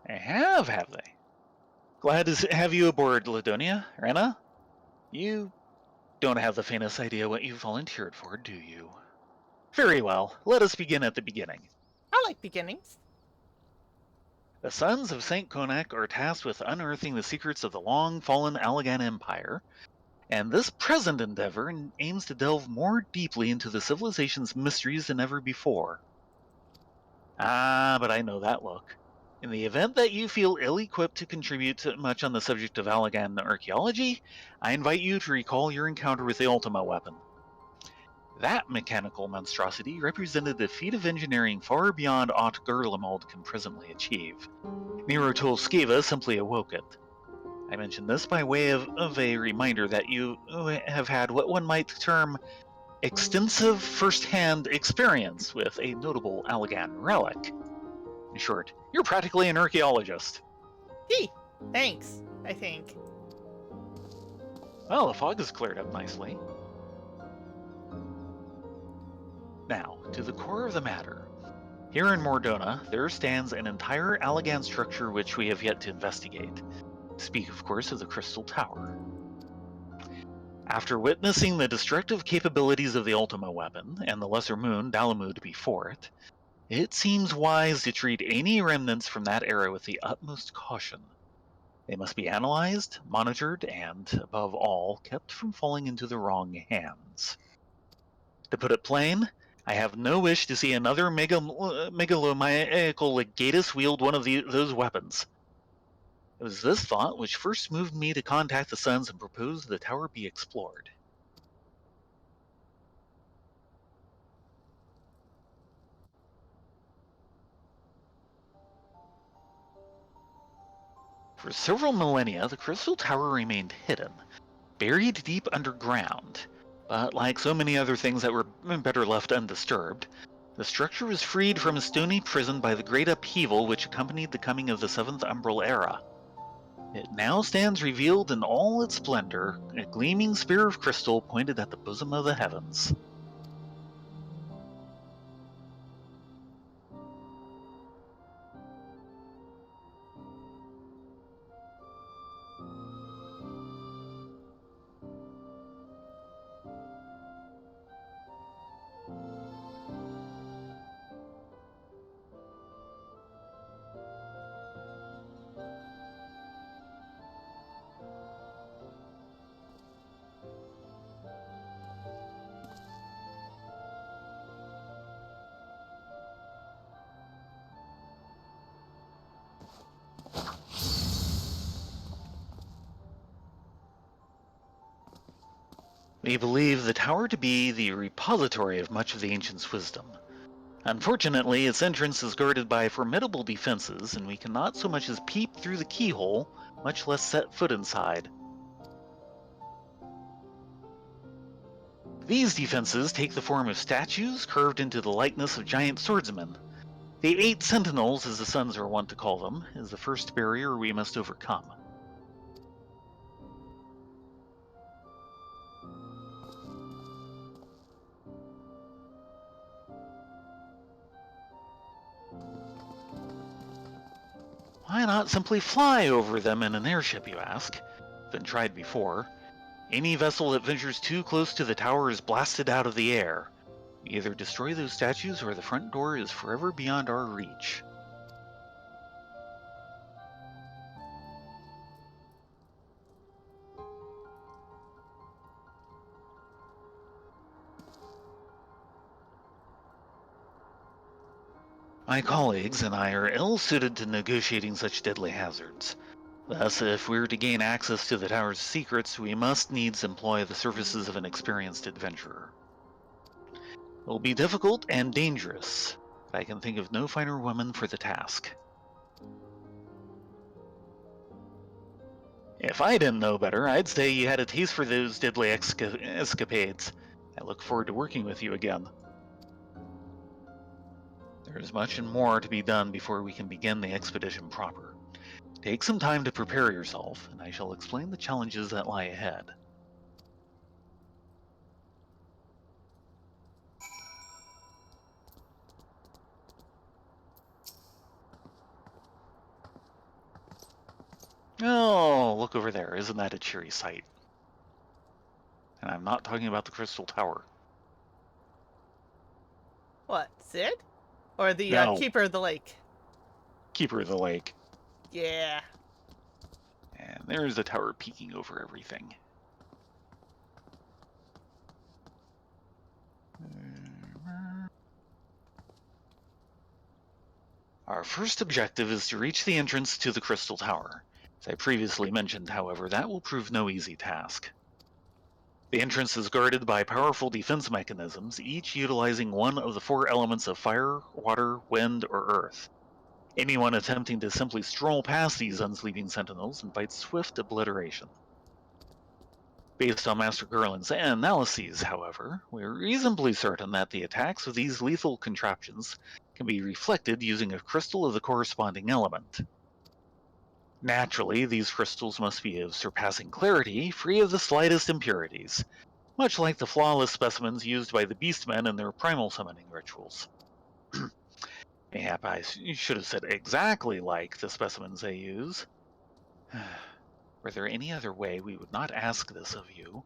Have they? Glad to have you aboard, Ladonia. Rena? You don't have the faintest idea what you volunteered for, do you? Very well, let us begin at the beginning. I like beginnings. The sons of St. Conac are tasked with unearthing the secrets of the long-fallen Allagan Empire, and this present endeavor aims to delve more deeply into the civilization's mysteries than ever before. Ah, but I know that look. In the event that you feel ill-equipped to contribute much on the subject of Allagan archaeology, I invite you to recall your encounter with the Ultima weapon. That mechanical monstrosity represented a feat of engineering far beyond aught Gurlimald can presently achieve. Nero Skiva simply awoke it. I mention this by way of a reminder that you have had what one might term extensive first-hand experience with a notable Allagan relic. In short, you're practically an archaeologist. Gee, thanks, I think. Well, the fog has cleared up nicely. Now, to the core of the matter. Here in Mordona, there stands an entire Allagan structure which we have yet to investigate. Speak, of course, of the Crystal Tower. After witnessing the destructive capabilities of the Ultima weapon, and the Lesser Moon, Dalamud, before it, it seems wise to treat any remnants from that era with the utmost caution. They must be analyzed, monitored, and, above all, kept from falling into the wrong hands. To put it plain, I have no wish to see another megalomaniacal legatus wield one of those weapons. It was this thought which first moved me to contact the Sons and propose the tower be explored. For several millennia, the Crystal Tower remained hidden, buried deep underground. But like so many other things that were better left undisturbed, the structure was freed from a stony prison by the great upheaval which accompanied the coming of the Seventh Umbral Era. It now stands revealed in all its splendor, a gleaming spear of crystal pointed at the bosom of the heavens. We believe the tower to be the repository of much of the ancients' wisdom. Unfortunately, its entrance is guarded by formidable defenses, and we cannot so much as peep through the keyhole, much less set foot inside. These defenses take the form of statues carved into the likeness of giant swordsmen. The 8 Sentinels, as the Sons are wont to call them, is the first barrier we must overcome. Why not simply fly over them in an airship, you ask? Been tried before. Any vessel that ventures too close to the tower is blasted out of the air. We either destroy those statues or the front door is forever beyond our reach. My colleagues and I are ill-suited to negotiating such deadly hazards. Thus, if we're to gain access to the tower's secrets, we must needs employ the services of an experienced adventurer. It will be difficult and dangerous, but I can think of no finer woman for the task. If I didn't know better, I'd say you had a taste for those deadly escapades. I look forward to working with you again. There is much and more to be done before we can begin the expedition proper. Take some time to prepare yourself, and I shall explain the challenges that lie ahead. Oh, look over there. Isn't that a cheery sight? And I'm not talking about the Crystal Tower. What, Sid? Or the No. Keeper of the Lake? Keeper of the Lake. Yeah. And there's the tower peeking over everything. Our first objective is to reach the entrance to the Crystal Tower. As I previously mentioned, however, that will prove no easy task. The entrance is guarded by powerful defense mechanisms, each utilizing one of the 4 elements of fire, water, wind, or earth. Anyone attempting to simply stroll past these unsleeping sentinels invites swift obliteration. Based on Master Garland's analyses, however, we are reasonably certain that the attacks of these lethal contraptions can be reflected using a crystal of the corresponding element. Naturally, these crystals must be of surpassing clarity, free of the slightest impurities, much like the flawless specimens used by the Beastmen in their primal summoning rituals. Mayhap I should have said exactly like the specimens they use. Were there any other way, we would not ask this of you,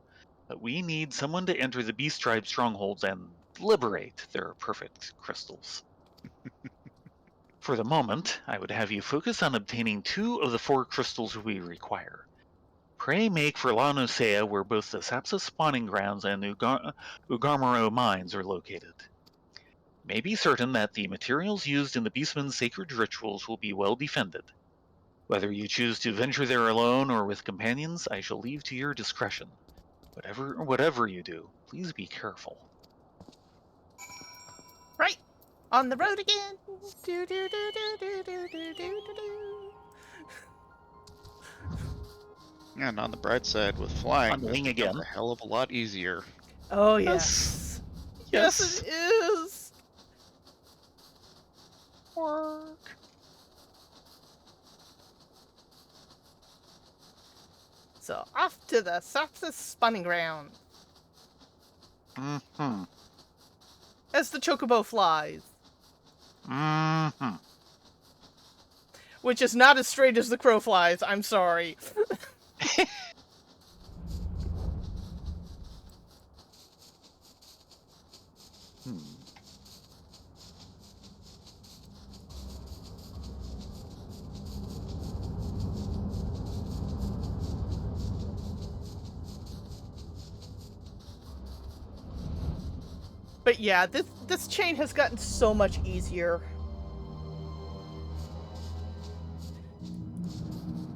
but we need someone to enter the Beast Tribe strongholds and liberate their perfect crystals. For the moment, I would have you focus on obtaining 2 of the 4 crystals we require. Pray make for Eorzea, where both the Sapsa spawning grounds and Ugarmaro mines are located. May be certain that the materials used in the Beastman's sacred rituals will be well defended. Whether you choose to venture there alone or with companions, I shall leave to your discretion. Whatever you do, please be careful. Right! On the road again! Do, do, do, do, do, do, do, do, do. And on the bright side, with flying, On the this wing becomes again. a hell of a lot easier. Oh, yes. Yes, it is! Work. So, off to the Sapsa spawning ground. Mm-hmm. As the chocobo flies. Mm-hmm. Which is not as straight as the crow flies, I'm sorry. But yeah, this chain has gotten so much easier.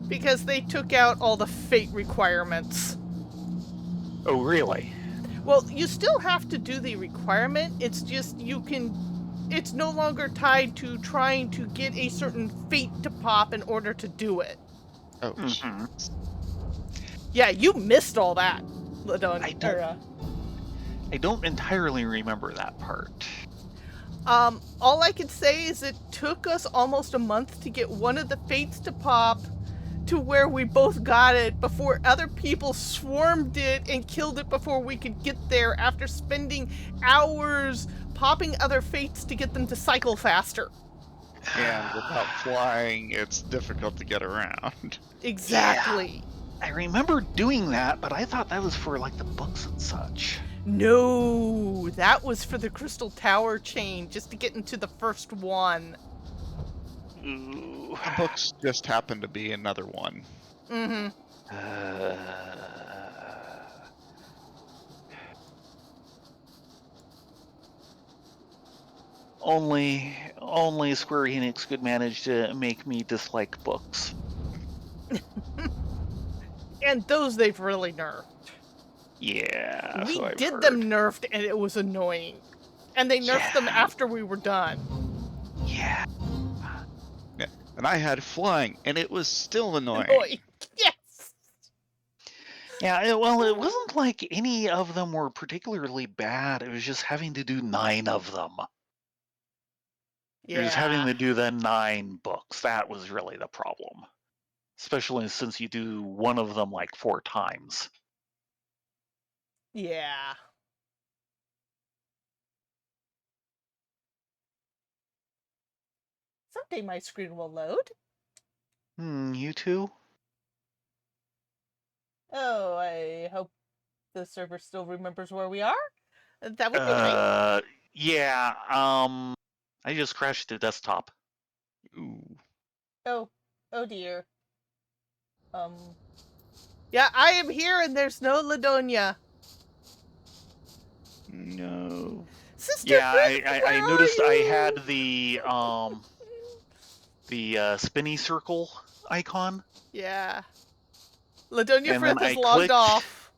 Because they took out all the fate requirements. Oh, really? Well, you still have to do the requirement. It's just it's no longer tied to trying to get a certain fate to pop in order to do it. Oh, Mm-hmm. Yeah, you missed all that, I don't entirely remember that part. All I can say is it took us almost a month to get one of the fates to pop to where we both got it before other people swarmed it and killed it before we could get there after spending hours popping other fates to get them to cycle faster. and without flying, it's difficult to get around. Exactly. I remember doing that, but I thought that was for like the books and such. No, that was for the Crystal Tower chain, just to get into the first one. Ooh. The books just happen to be another one. Mm-hmm. Only Square Enix could manage to make me dislike books. And those they've really nerfed. Yeah, We so I've did heard. them nerfed and it was annoying. And they nerfed them after we were done. Yeah. And I had flying, and it was still annoying. Yes! Yeah, it wasn't like any of them were particularly bad. It was just having to do 9 of them. You're just having to do the 9 books. That was really the problem. Especially since you do one of them like 4 times. Yeah. Someday my screen will load. You too? Oh, I hope the server still remembers where we are. That would be nice. Yeah, I just crashed the desktop. Ooh. Oh dear. Yeah, I am here and there's no Ladonia. No. Sister Yeah, Friend, I noticed I had the spinny circle icon. Yeah. Ladonia And Frith then is I logged clicked- off.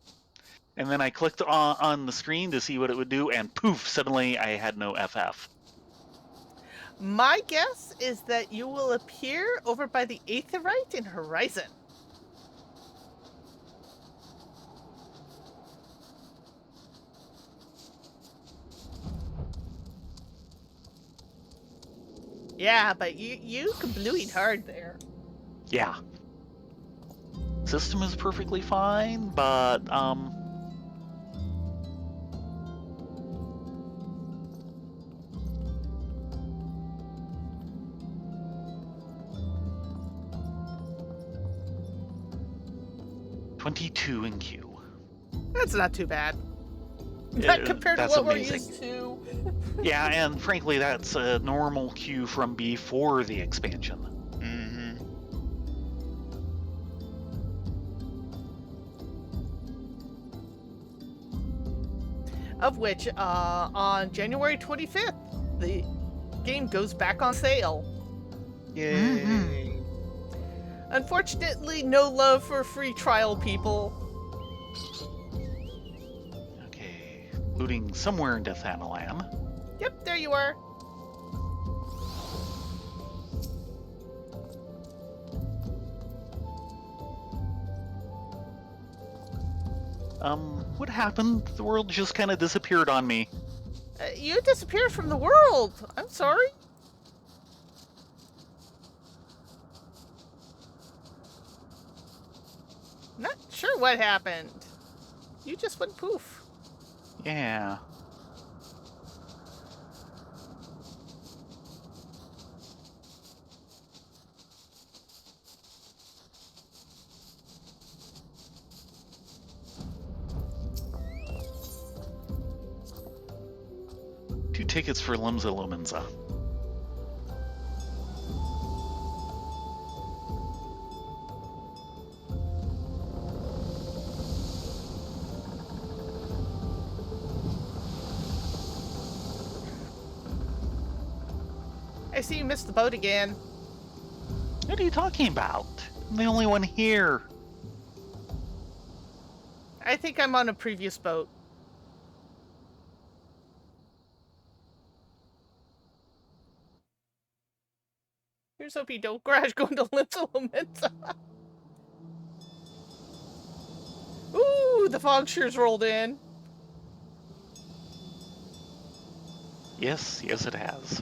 And then I clicked on the screen to see what it would do, and poof, suddenly I had no FF. My guess is that you will appear over by the Aetherite in Horizon. Yeah, but you kablooied hard there. Yeah. System is perfectly fine, but, $22 in queue. That's not too bad. Not compared to that's what amazing. we're used to. Yeah, and frankly, that's a normal queue from before the expansion. Mm-hmm. Of which, on January 25th, the game goes back on sale. Yay. Unfortunately, no love for free trial people. Okay, loading somewhere into Thanalan. Yep, there you are. What happened? The world just kind of disappeared on me. You disappeared from the world. I'm sorry. Not sure what happened. You just went poof. Yeah. Two tickets for Limsa Lumenza. I see you missed the boat again. What are you talking about? I'm the only one here. I think I'm on a previous boat. Here's hoping don't crash going to Limp's Element. Ooh, the fog shears rolled in. Yes, yes, it has.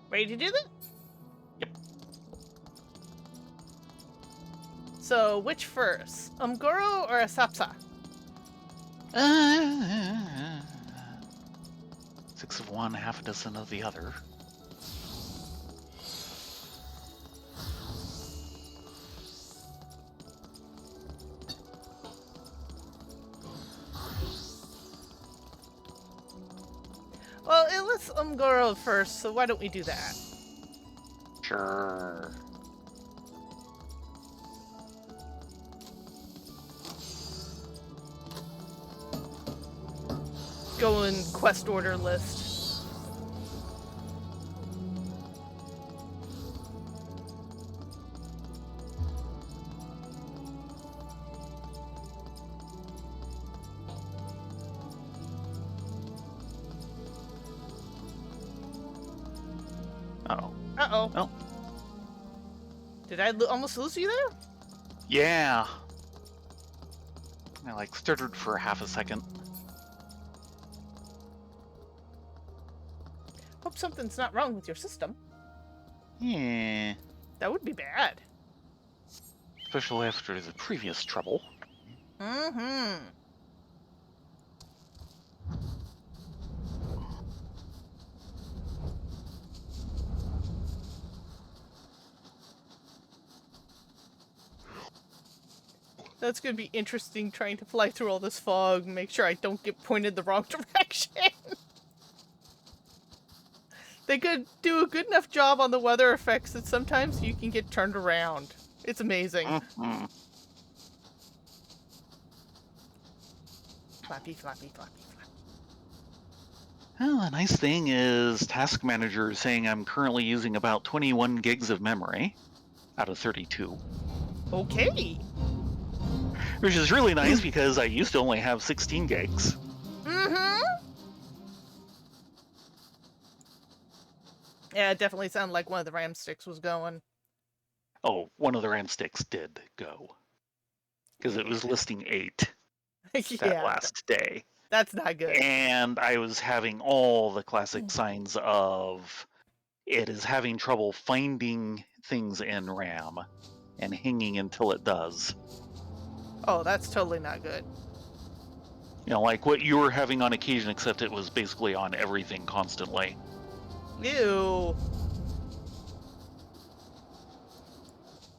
Ready to do this? Yep. So, which first? Umgoro or Asapsa? 6 of one, half a dozen of the other. Well, it lists Umgoro first, so why don't we do that? Sure. Go in quest order list. Uh-oh. Uh-oh. Oh. Did I almost lose you there? Yeah. I like stuttered for half a second. Hope something's not wrong with your system. Yeah. That would be bad. Especially after the previous trouble. Mm-hmm. That's gonna be interesting trying to fly through all this fog and make sure I don't get pointed the wrong direction. They could do a good enough job on the weather effects that sometimes you can get turned around. It's amazing. Mm-hmm. Flappy, flappy, flappy, flappy. Well, the nice thing is Task Manager is saying I'm currently using about 21 gigs of memory out of 32. Okay. Which is really nice because I used to only have 16 gigs. Mm-hmm. Yeah, it definitely sounded like one of the RAM sticks was going. Oh, one of the RAM sticks did go. Because it was listing 8 that Yeah, last day. that's not good. And I was having all the classic signs of it is having trouble finding things in RAM and hanging until it does. Oh, that's totally not good. You know, like what you were having on occasion, except it was basically on everything constantly. Ew.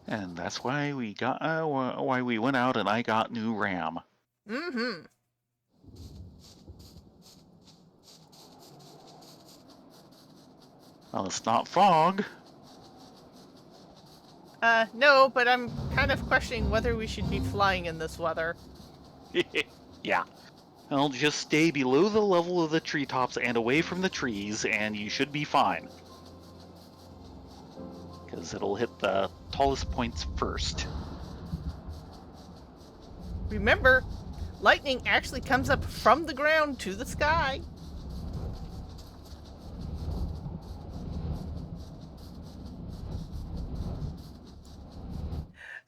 And that's why we got why we went out and I got new RAM. Mm-hmm. Well, it's not fog. No, but I'm kind of questioning whether we should be flying in this weather. Yeah. Well, just stay below the level of the treetops and away from the trees, and you should be fine. Because it'll hit the tallest points first. Remember, lightning actually comes up from the ground to the sky.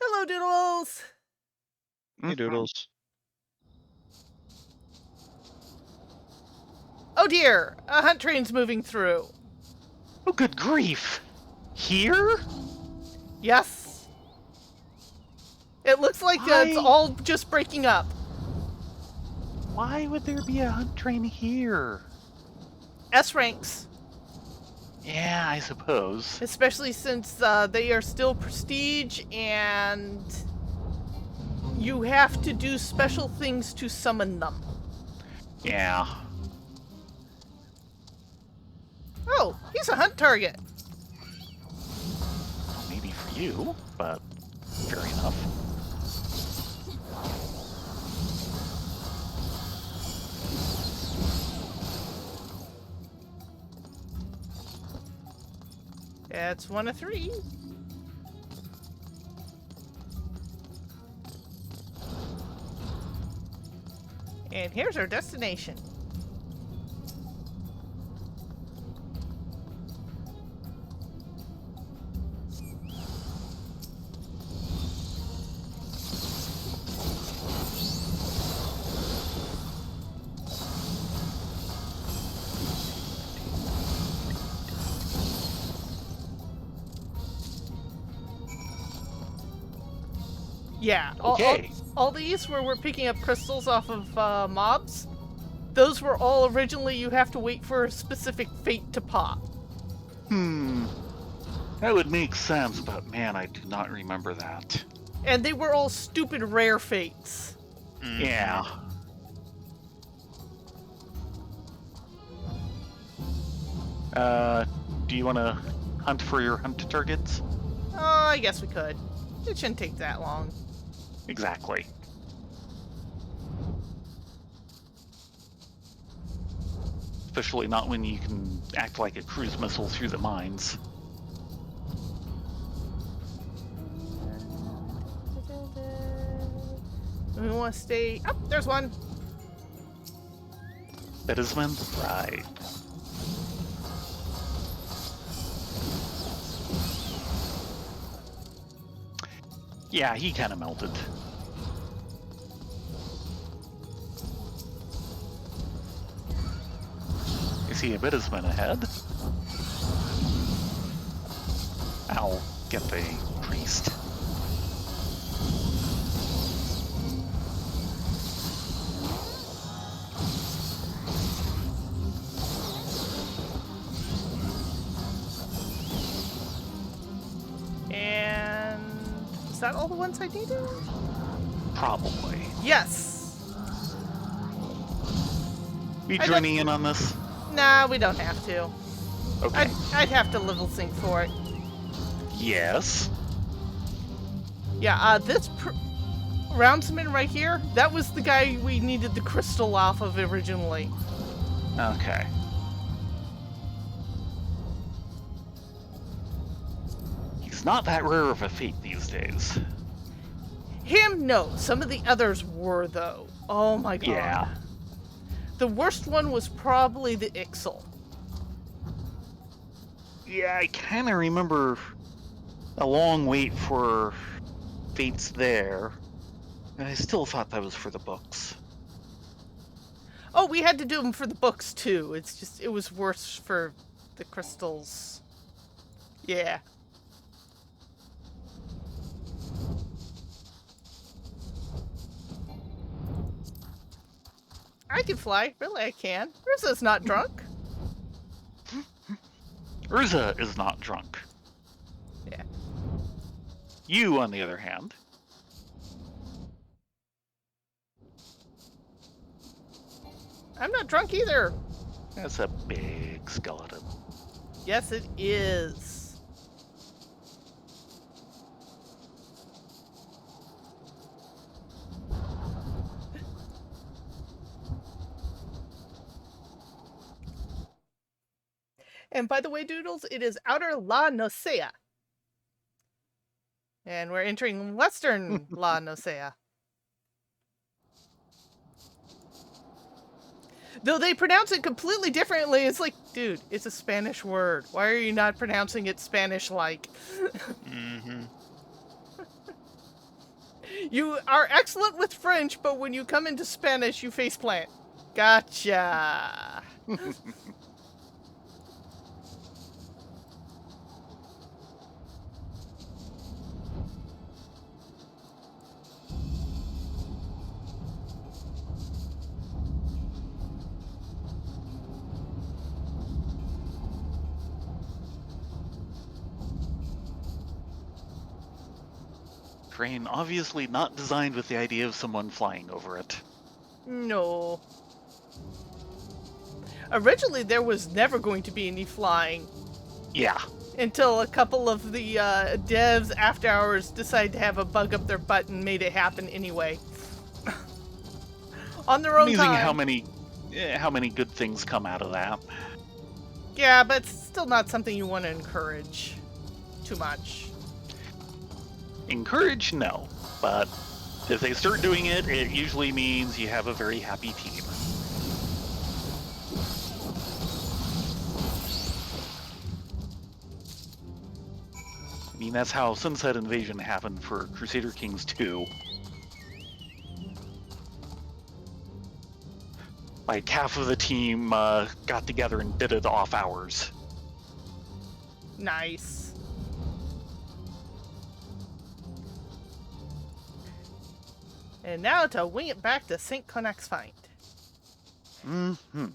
Hello, Doodles! Hey, Doodles. Oh dear! A hunt train's moving through. Oh, good grief! Here? Yes. It looks like it's Why? all just breaking up. Why would there be a hunt train here? S ranks. Yeah, I suppose. Especially since they are still prestige and you have to do special things to summon them. Yeah. Oh, he's a hunt target. Well, maybe for you, but fair enough. That's 1 of 3. And here's our destination. Yeah. Okay. All these where we're picking up crystals off of mobs, those were all originally you have to wait for a specific fate to pop. That would make sense, but man, I do not remember that. And they were all stupid rare fates. Mhm. Yeah. Do you want to hunt for your hunt targets? Oh, I guess we could. It shouldn't take that long. Exactly. Especially not when you can act like a cruise missile through the mines. We want to stay... Oh, there's one. Bedesman? Right. Yeah, he kind of melted. Is he a Bedesman ahead? I'll get the priest. And... is that all the ones I needed? Probably. Yes! You I joining in on this? Nah, we don't have to. Okay. I'd have to level sync for it. Yes. Yeah, this roundsman right here, that was the guy we needed the crystal off of originally. Okay. He's not that rare of a fate these days. Him, no. Some of the others were, though. Oh my god. Yeah. The worst one was probably the Ixal. Yeah, I kind of remember a long wait for fates there. And I still thought that was for the books. Oh, we had to do them for the books, too. It's just, it was worse for the crystals. Yeah. I can fly. Really, I can. Rizzo's not drunk. Eorzea is not drunk. Yeah. You, on the other hand. I'm not drunk either. That's a big skeleton. Yes, it is. And by the way, Doodles, it is Outer La Nosea. And we're entering Western La Nosea. Though they pronounce it completely differently, it's like, dude, it's a Spanish word. Why are you not pronouncing it Spanish-like? Mm-hmm. You are excellent with French, but when you come into Spanish, you faceplant. Gotcha. Train obviously not designed with the idea of someone flying over it. No. Originally, there was never going to be any flying Yeah. until a couple of the devs after hours decided to have a bug up their butt and made it happen anyway. On their own Amazing time. how many good things come out of that. Yeah, but it's still not something you want to encourage too much. Encourage, no. But if they start doing it, it usually means you have a very happy team. I mean, that's how Sunset Invasion happened for Crusader Kings 2. Like, half of the team got together and did it off hours. Nice. And now to wing it back to St. Connect's Find. Mm-hmm.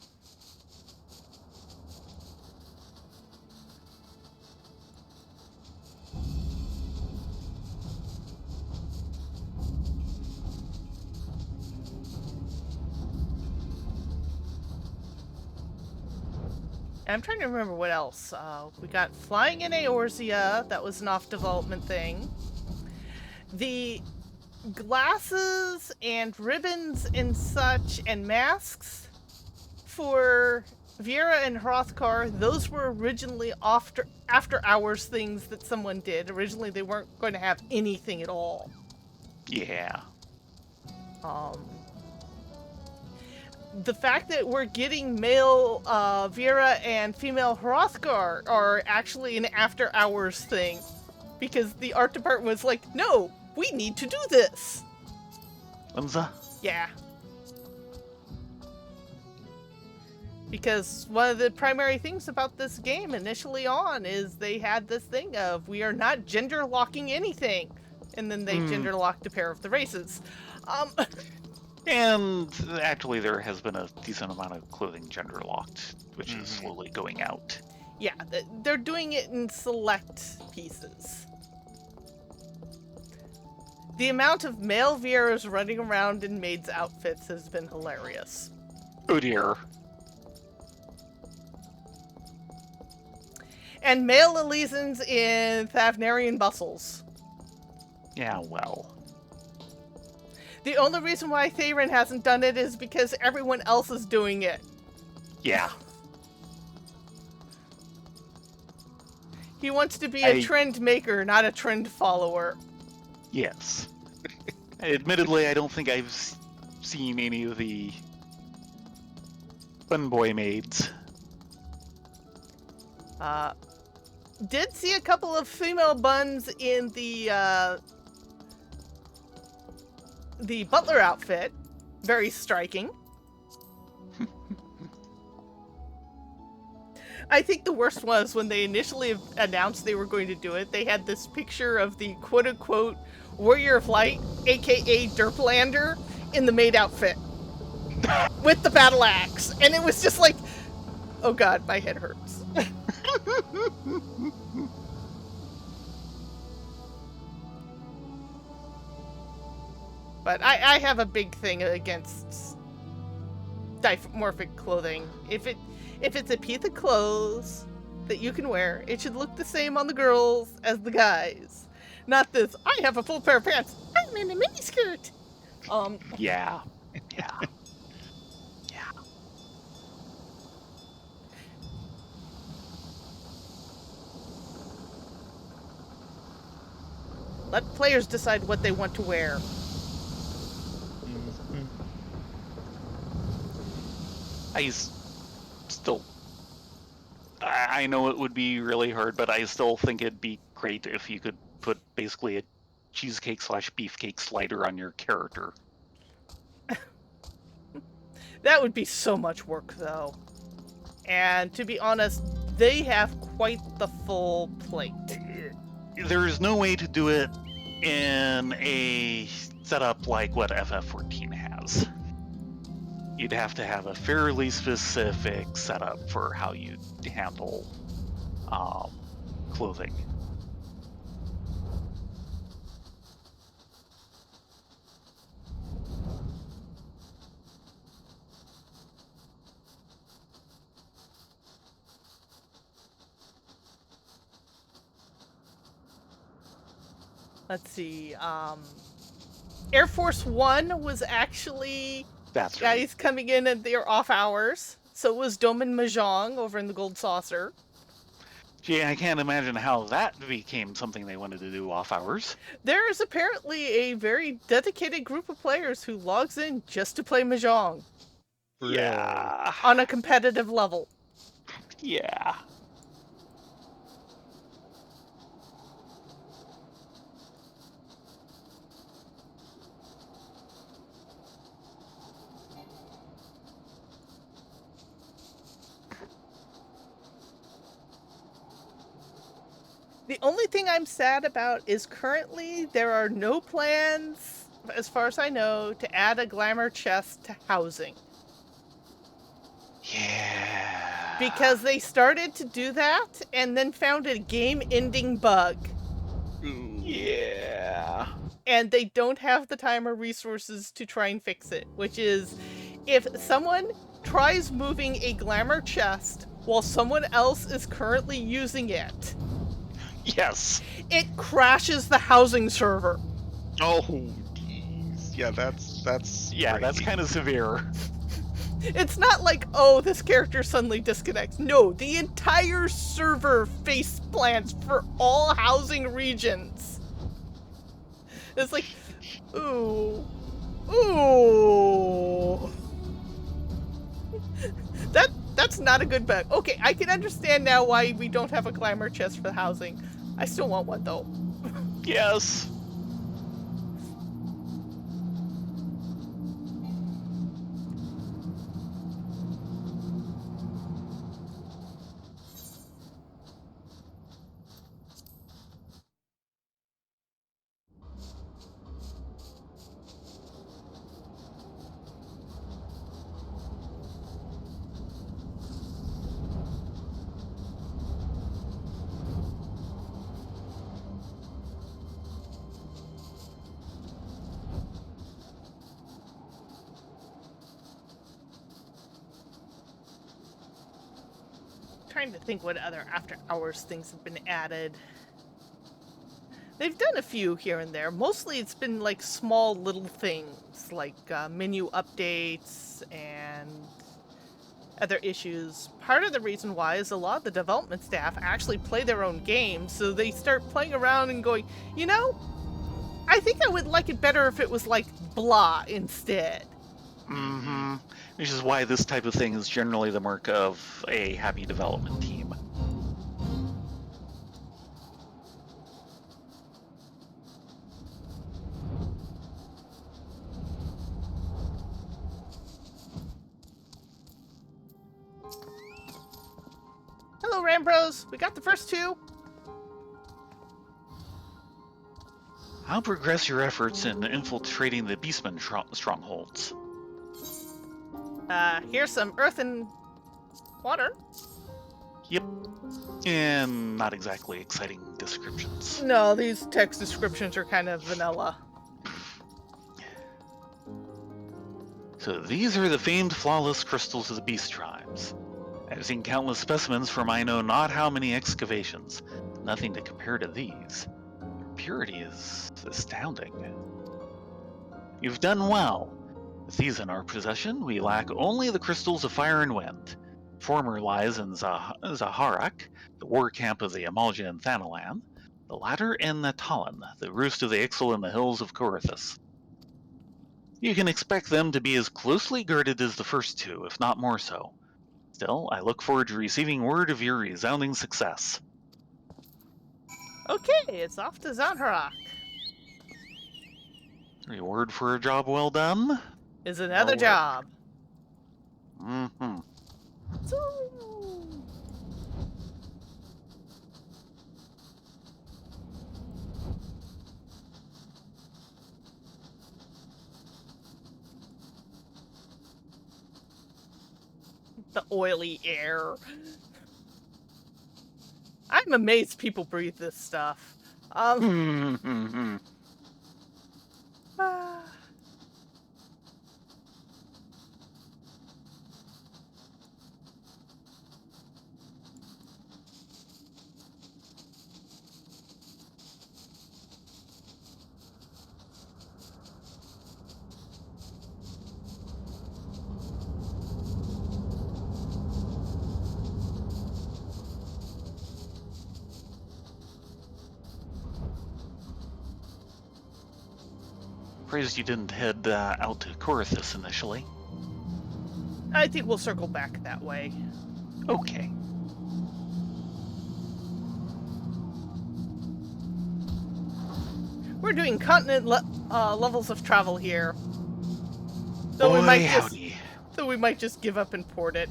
And I'm trying to remember what else. We got Flying in Eorzea. That was an off-development thing. The glasses and ribbons and such and masks for Viera and Hrothgar, those were originally after hours things that someone did. Originally, they weren't going to have anything at all. Yeah. The fact that we're getting male Viera and female Hrothgar are actually an after hours thing, because the art department was like, no, we need to do this. Limsa? Yeah. Because one of the primary things about this game initially on is they had this thing of, we are not gender locking anything. And then they gender locked a pair of the races. And actually, there has been a decent amount of clothing gender locked, which is slowly going out. Yeah, they're doing it in select pieces. The amount of male Vieras running around in maids' outfits has been hilarious. Oh dear. And male Elysians in Thavnarian bustles. Yeah, well. The only reason why Theron hasn't done it is because everyone else is doing it. Yeah. He wants to be a trend maker, not a trend follower. Yes. Admittedly, I don't think I've seen any of the Fun Boy maids. Did see a couple of female buns in the butler outfit. Very striking. I think the worst was when they initially announced they were going to do it, they had this picture of the quote-unquote Warrior of Light, aka Derplander, in the maid outfit. With the battle axe. And it was just like, oh god, my head hurts. But I have a big thing against dimorphic clothing. If it's a piece of clothes that you can wear, it should look the same on the girls as the guys. Not this, I have a full pair of pants, I'm in a miniskirt. Yeah. Yeah. Yeah. Let players decide what they want to wear. I know it would be really hard, but I still think it'd be great if you could put basically a cheesecake/beefcake slider on your character. That would be so much work, though. And to be honest, they have quite the full plate. There's no way to do it in a setup like what FF14 has. You'd have to have a fairly specific setup for how you handle clothing. let's see. Air Force One was actually That's right. guys coming in at their off hours. So was Doman Mahjong over in the Gold Saucer. Gee, I can't imagine how that became something they wanted to do off hours. There is apparently a very dedicated group of players who logs in just to play Mahjong Really? Yeah. on a competitive level. Yeah. The only thing I'm sad about is currently there are no plans, as far as I know, to add a glamour chest to housing. Yeah. Because they started to do that and then found a game-ending bug. Ooh. Yeah. And they don't have the time or resources to try and fix it, which is if someone tries moving a glamour chest while someone else is currently using it, Yes. it crashes the housing server. Oh, jeez. Yeah, that's Yeah, that's crazy. kind of severe. It's not like, oh, this character suddenly disconnects. No, the entire server face plants for all housing regions. It's like, ooh. Ooh. That's not a good bug. Okay, I can understand now why we don't have a glamour chest for housing. I still want one though. Yes. Trying to think what other after hours things have been added. They've done a few here and there. Mostly it's been like small little things like menu updates and other issues. Part of the reason why is a lot of the development staff actually play their own games, so they start playing around and going, you know, I think I would like it better if it was like blah instead. Mm-hmm. Which is why this type of thing is generally the mark of a happy development team. Hello, Rambros. We got the first two. How progress your efforts in infiltrating the Beastman strongholds? Here's some earth and water. Yep. And not exactly exciting descriptions. No, these text descriptions are kind of vanilla. So these are the famed flawless crystals of the beast tribes. I've seen countless specimens from I know not how many excavations. Nothing to compare to these. Their purity is astounding. You've done well. With these in our possession, we lack only the crystals of fire and wind. Former lies in Zaharak, the war camp of the Amalja and Thanalan. The latter in Natalan, the roost of the Ixal in the hills of Corythus. You can expect them to be as closely guarded as the first two, if not more so. Still, I look forward to receiving word of your resounding success. Okay, it's off to Zanharak. Reward for a job well done? Is another Well job. Mm-hmm. So... the oily air. I'm amazed people breathe this stuff. Mm-hmm. Surprised you didn't head out to Corythus initially. I think we'll circle back that way. Okay. We're doing continent levels of travel here. Though Boy, we might howdy. just give up and port it.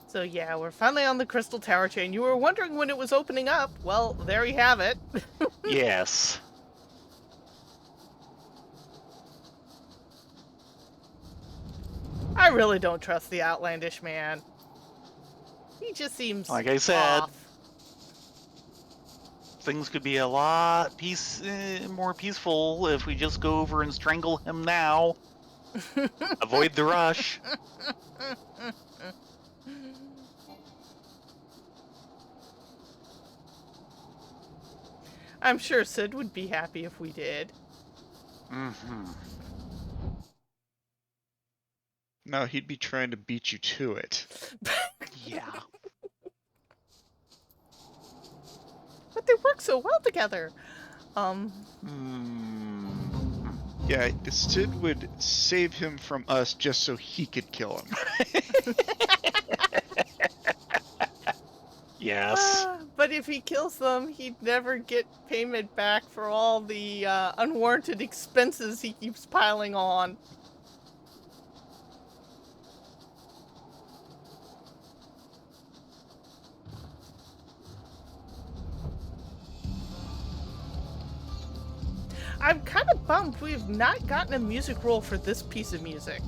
So yeah, we're finally on the Crystal Tower chain. You were wondering when it was opening up. Well, there you have it. Yes. I really don't trust the Outlandish man. He just seems Like I said, off. things could be a lot more peaceful if we just go over and strangle him now. Avoid the rush. I'm sure Sid would be happy if we did. Mm-hmm. No, he'd be trying to beat you to it. Yeah. But they work so well together. Yeah, Sid would save him from us just so he could kill him. Yes. But if he kills them, he'd never get payment back for all the unwarranted expenses he keeps piling on. I'm kind of bummed we've not gotten a music roll for this piece of music.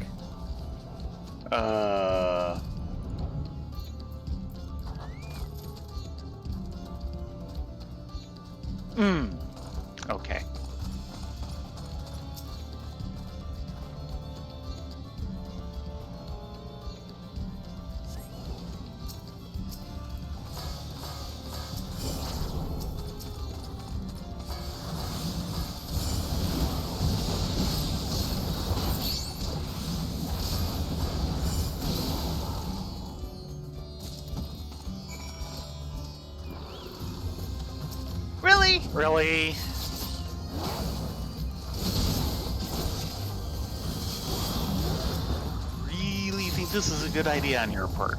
Okay. Really? Really? Really think this is a good idea on your part?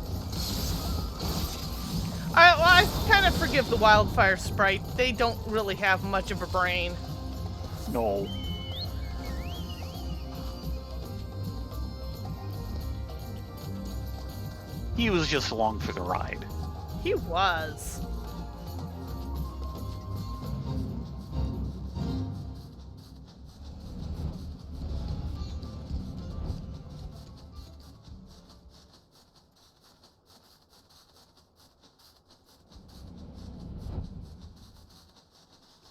I kind of forgive the wildfire sprite. They don't really have much of a brain. No. He was just along for the ride. He was.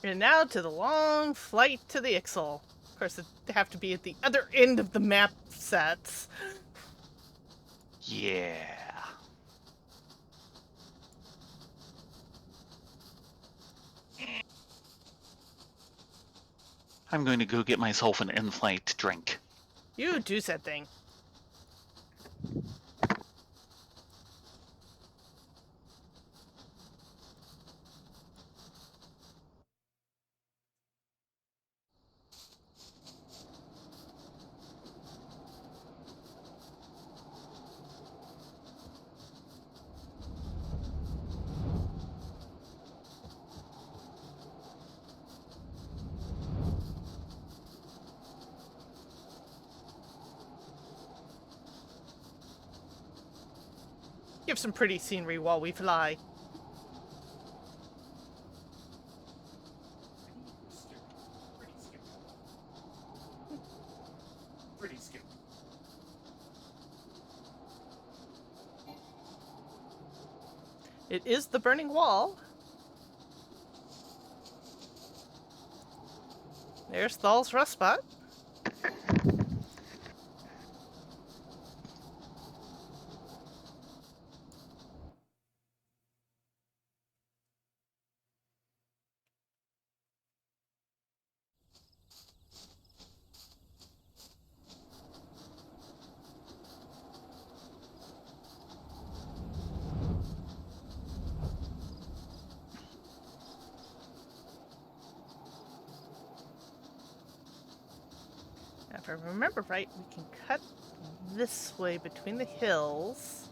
And now to the long flight to the Ixal. Of course, they have to be at the other end of the map sets. Yeah. I'm going to go get myself an in-flight drink. You do said thing. Give some pretty scenery while we fly. Pretty stupid. It is the burning wall. There's Thal's rust spot. If I remember right, we can cut this way between the hills.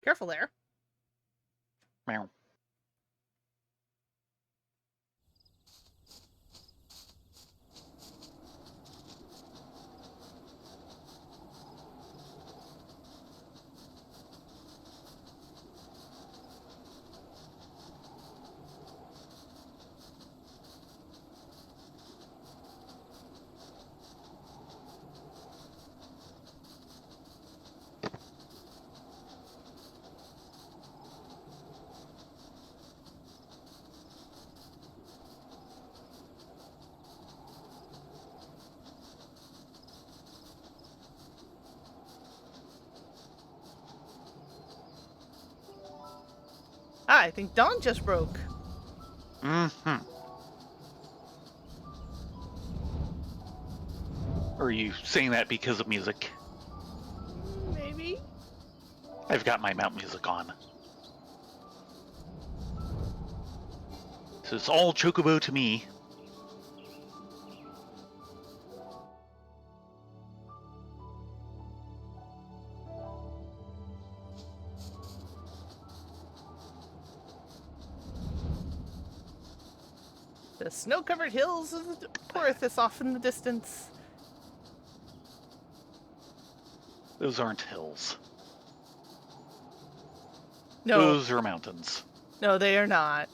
Careful there. Meow. Ah, I think dawn just broke. Mm-hmm. Or are you saying that because of music? Maybe? I've got my mount music on. So it's all Chocobo to me. The snow-covered hills of the Porth is off in the distance. Those aren't hills. No, Those are mountains. no, they are not.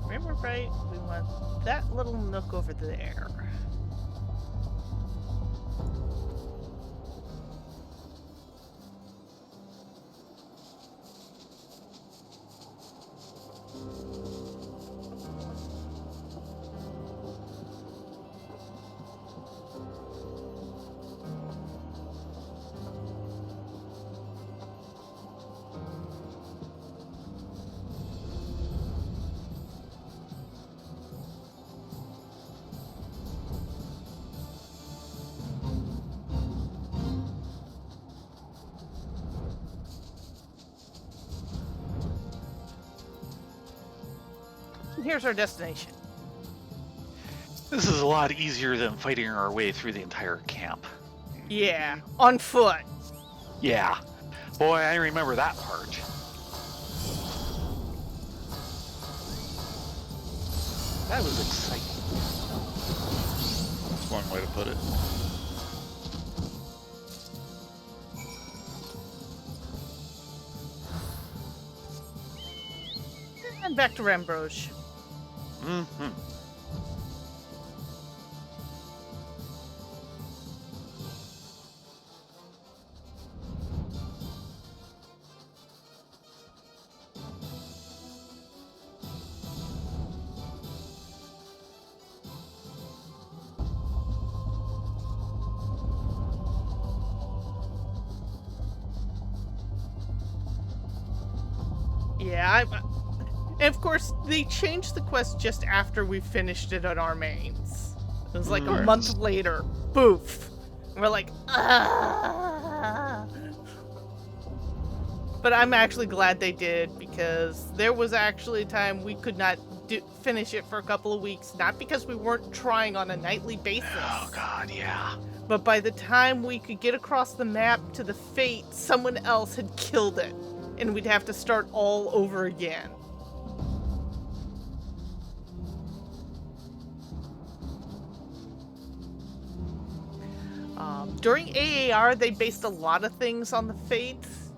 Remember right, we want that little nook over there. And here's our destination. This is a lot easier than fighting our way through the entire camp. Yeah, on foot. Yeah. Boy, I remember that part. That was exciting. That's one way to put it. And back to Rambroge. Mm-hmm. Yeah, and of course, they changed the quest just after we finished it on our mains. It was like a Right. month later. Boof. And we're like, ah. But I'm actually glad they did, because there was actually a time we could not finish it for a couple of weeks, not because we weren't trying on a nightly basis. Oh god, yeah. But by the time we could get across the map to the fate, someone else had killed it, and we'd have to start all over again. During AAR, they based a lot of things on the fates,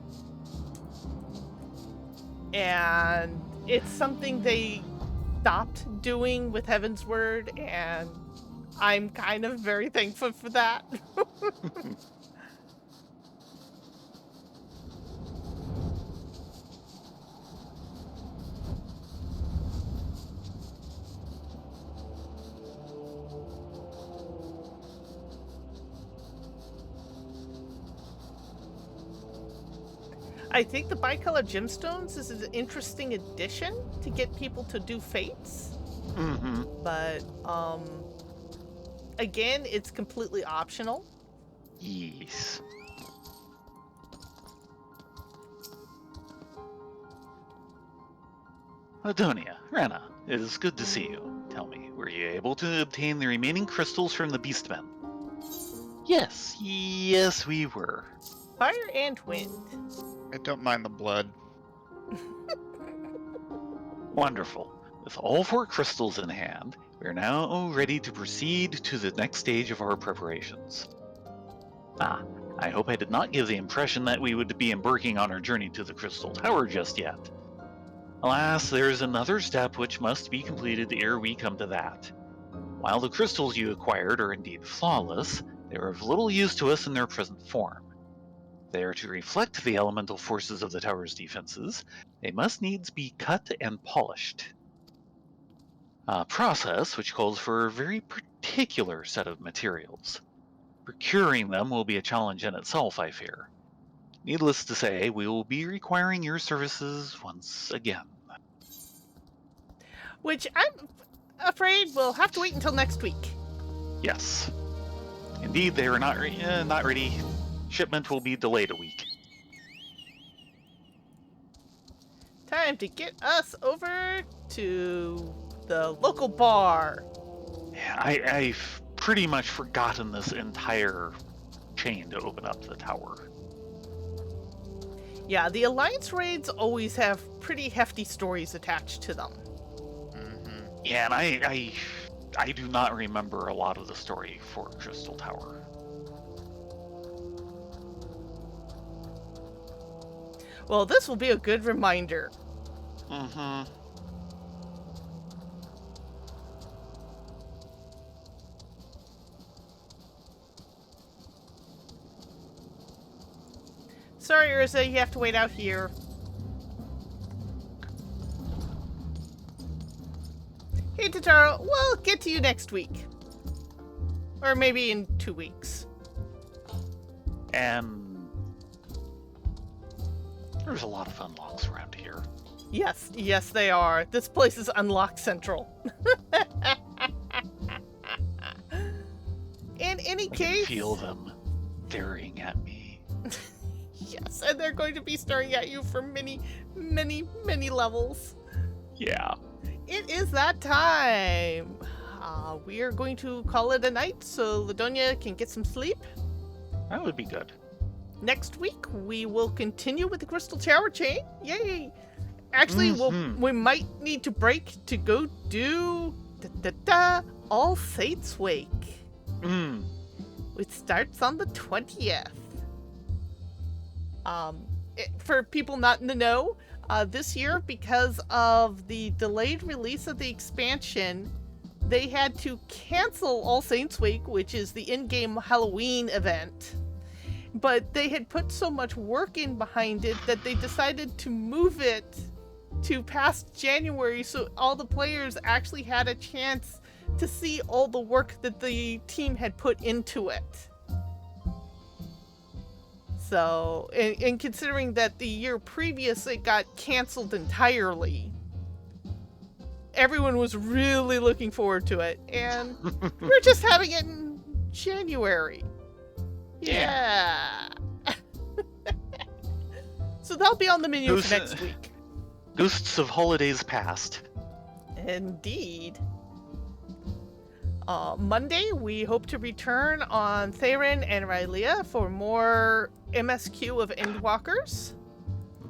and it's something they stopped doing with Heavensward, and I'm kind of very thankful for that. I think the bicolor gemstones is an interesting addition to get people to do fates. Mm-hmm. But, again, it's completely optional. Yes. Adonia, Rana, it is good to see you. Tell me, were you able to obtain the remaining crystals from the Beastmen? Yes, we were. Fire and wind. I don't mind the blood. Wonderful. With all 4 crystals in hand, we are now ready to proceed to the next stage of our preparations. I hope I did not give the impression that we would be embarking on our journey to the Crystal Tower just yet. Alas, there is another step which must be completed ere we come to that. While the crystals you acquired are indeed flawless, they are of little use to us in their present form. They are to reflect the elemental forces of the tower's defenses. They must needs be cut and polished. A process which calls for a very particular set of materials. Procuring them will be a challenge in itself, I fear. Needless to say, we will be requiring your services once again. Which I'm afraid we'll have to wait until next week. Yes. Indeed, they are not ready. Shipment will be delayed a week. Time to get us over to the local bar. I've pretty much forgotten this entire chain to open up the tower. Yeah, the Alliance raids always have pretty hefty stories attached to them. Mm-hmm. Yeah, and I do not remember a lot of the story for Crystal Tower. Well, this will be a good reminder. Mm-hmm. Sorry, Eorzea, you have to wait out here. Hey, Totaro, we'll get to you next week. Or maybe in 2 weeks. And there's a lot of unlocks around here. Yes, they are. This place is Unlock Central. In any I can case... feel them staring at me. Yes, and they're going to be staring at you for many, many, many levels. Yeah. It is that time. We are going to call it a night so Ladonia can get some sleep. That would be good. Next week, we will continue with the Crystal Tower chain. Yay! Actually, we might need to break to go do All Saints Wake. It starts on the 20th. For people not in the know, this year, because of the delayed release of the expansion, they had to cancel All Saints Week, which is the in-game Halloween event. But they had put so much work in behind it that they decided to move it to past January, so all the players actually had a chance to see all the work that the team had put into it. So, and considering that the year previous it got canceled entirely, everyone was really looking forward to it, and we're just having it in January. Yeah. So that'll be on the menu for next week. Ghosts of holidays past. Indeed. Monday, we hope to return on Theron and Rylea for more MSQ of Endwalkers.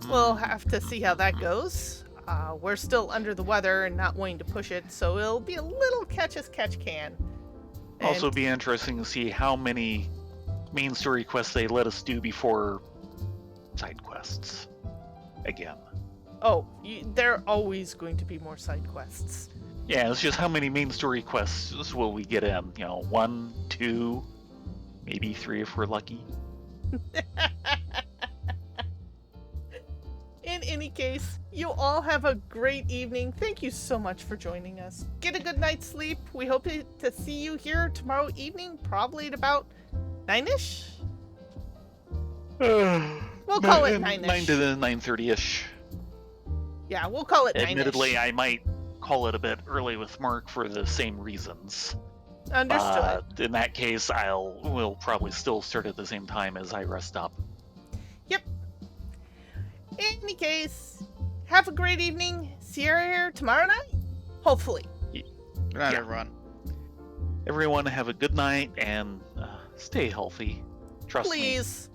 We'll have to see how that goes. We're still under the weather and not wanting to push it, so it'll be a little catch as catch can. Also be interesting to see how many main story quests they let us do before side quests. Again. Oh, there are always going to be more side quests. Yeah, it's just how many main story quests will we get in? 1, 2, maybe 3 if we're lucky. In any case, you all have a great evening. Thank you so much for joining us. Get a good night's sleep. We hope to see you here tomorrow evening, probably at about 9-ish. We'll call it 9-ish. 9 to 9:30ish. Yeah, we'll call it 9-ish. Admittedly, I might call it a bit early with Mark for the same reasons. Understood. In that case, we'll probably still start at the same time as I rest up. Yep. In any case, have a great evening. See you here tomorrow night. Hopefully. Good night, Yeah. everyone. Everyone have a good night and stay healthy. Trust me. Please.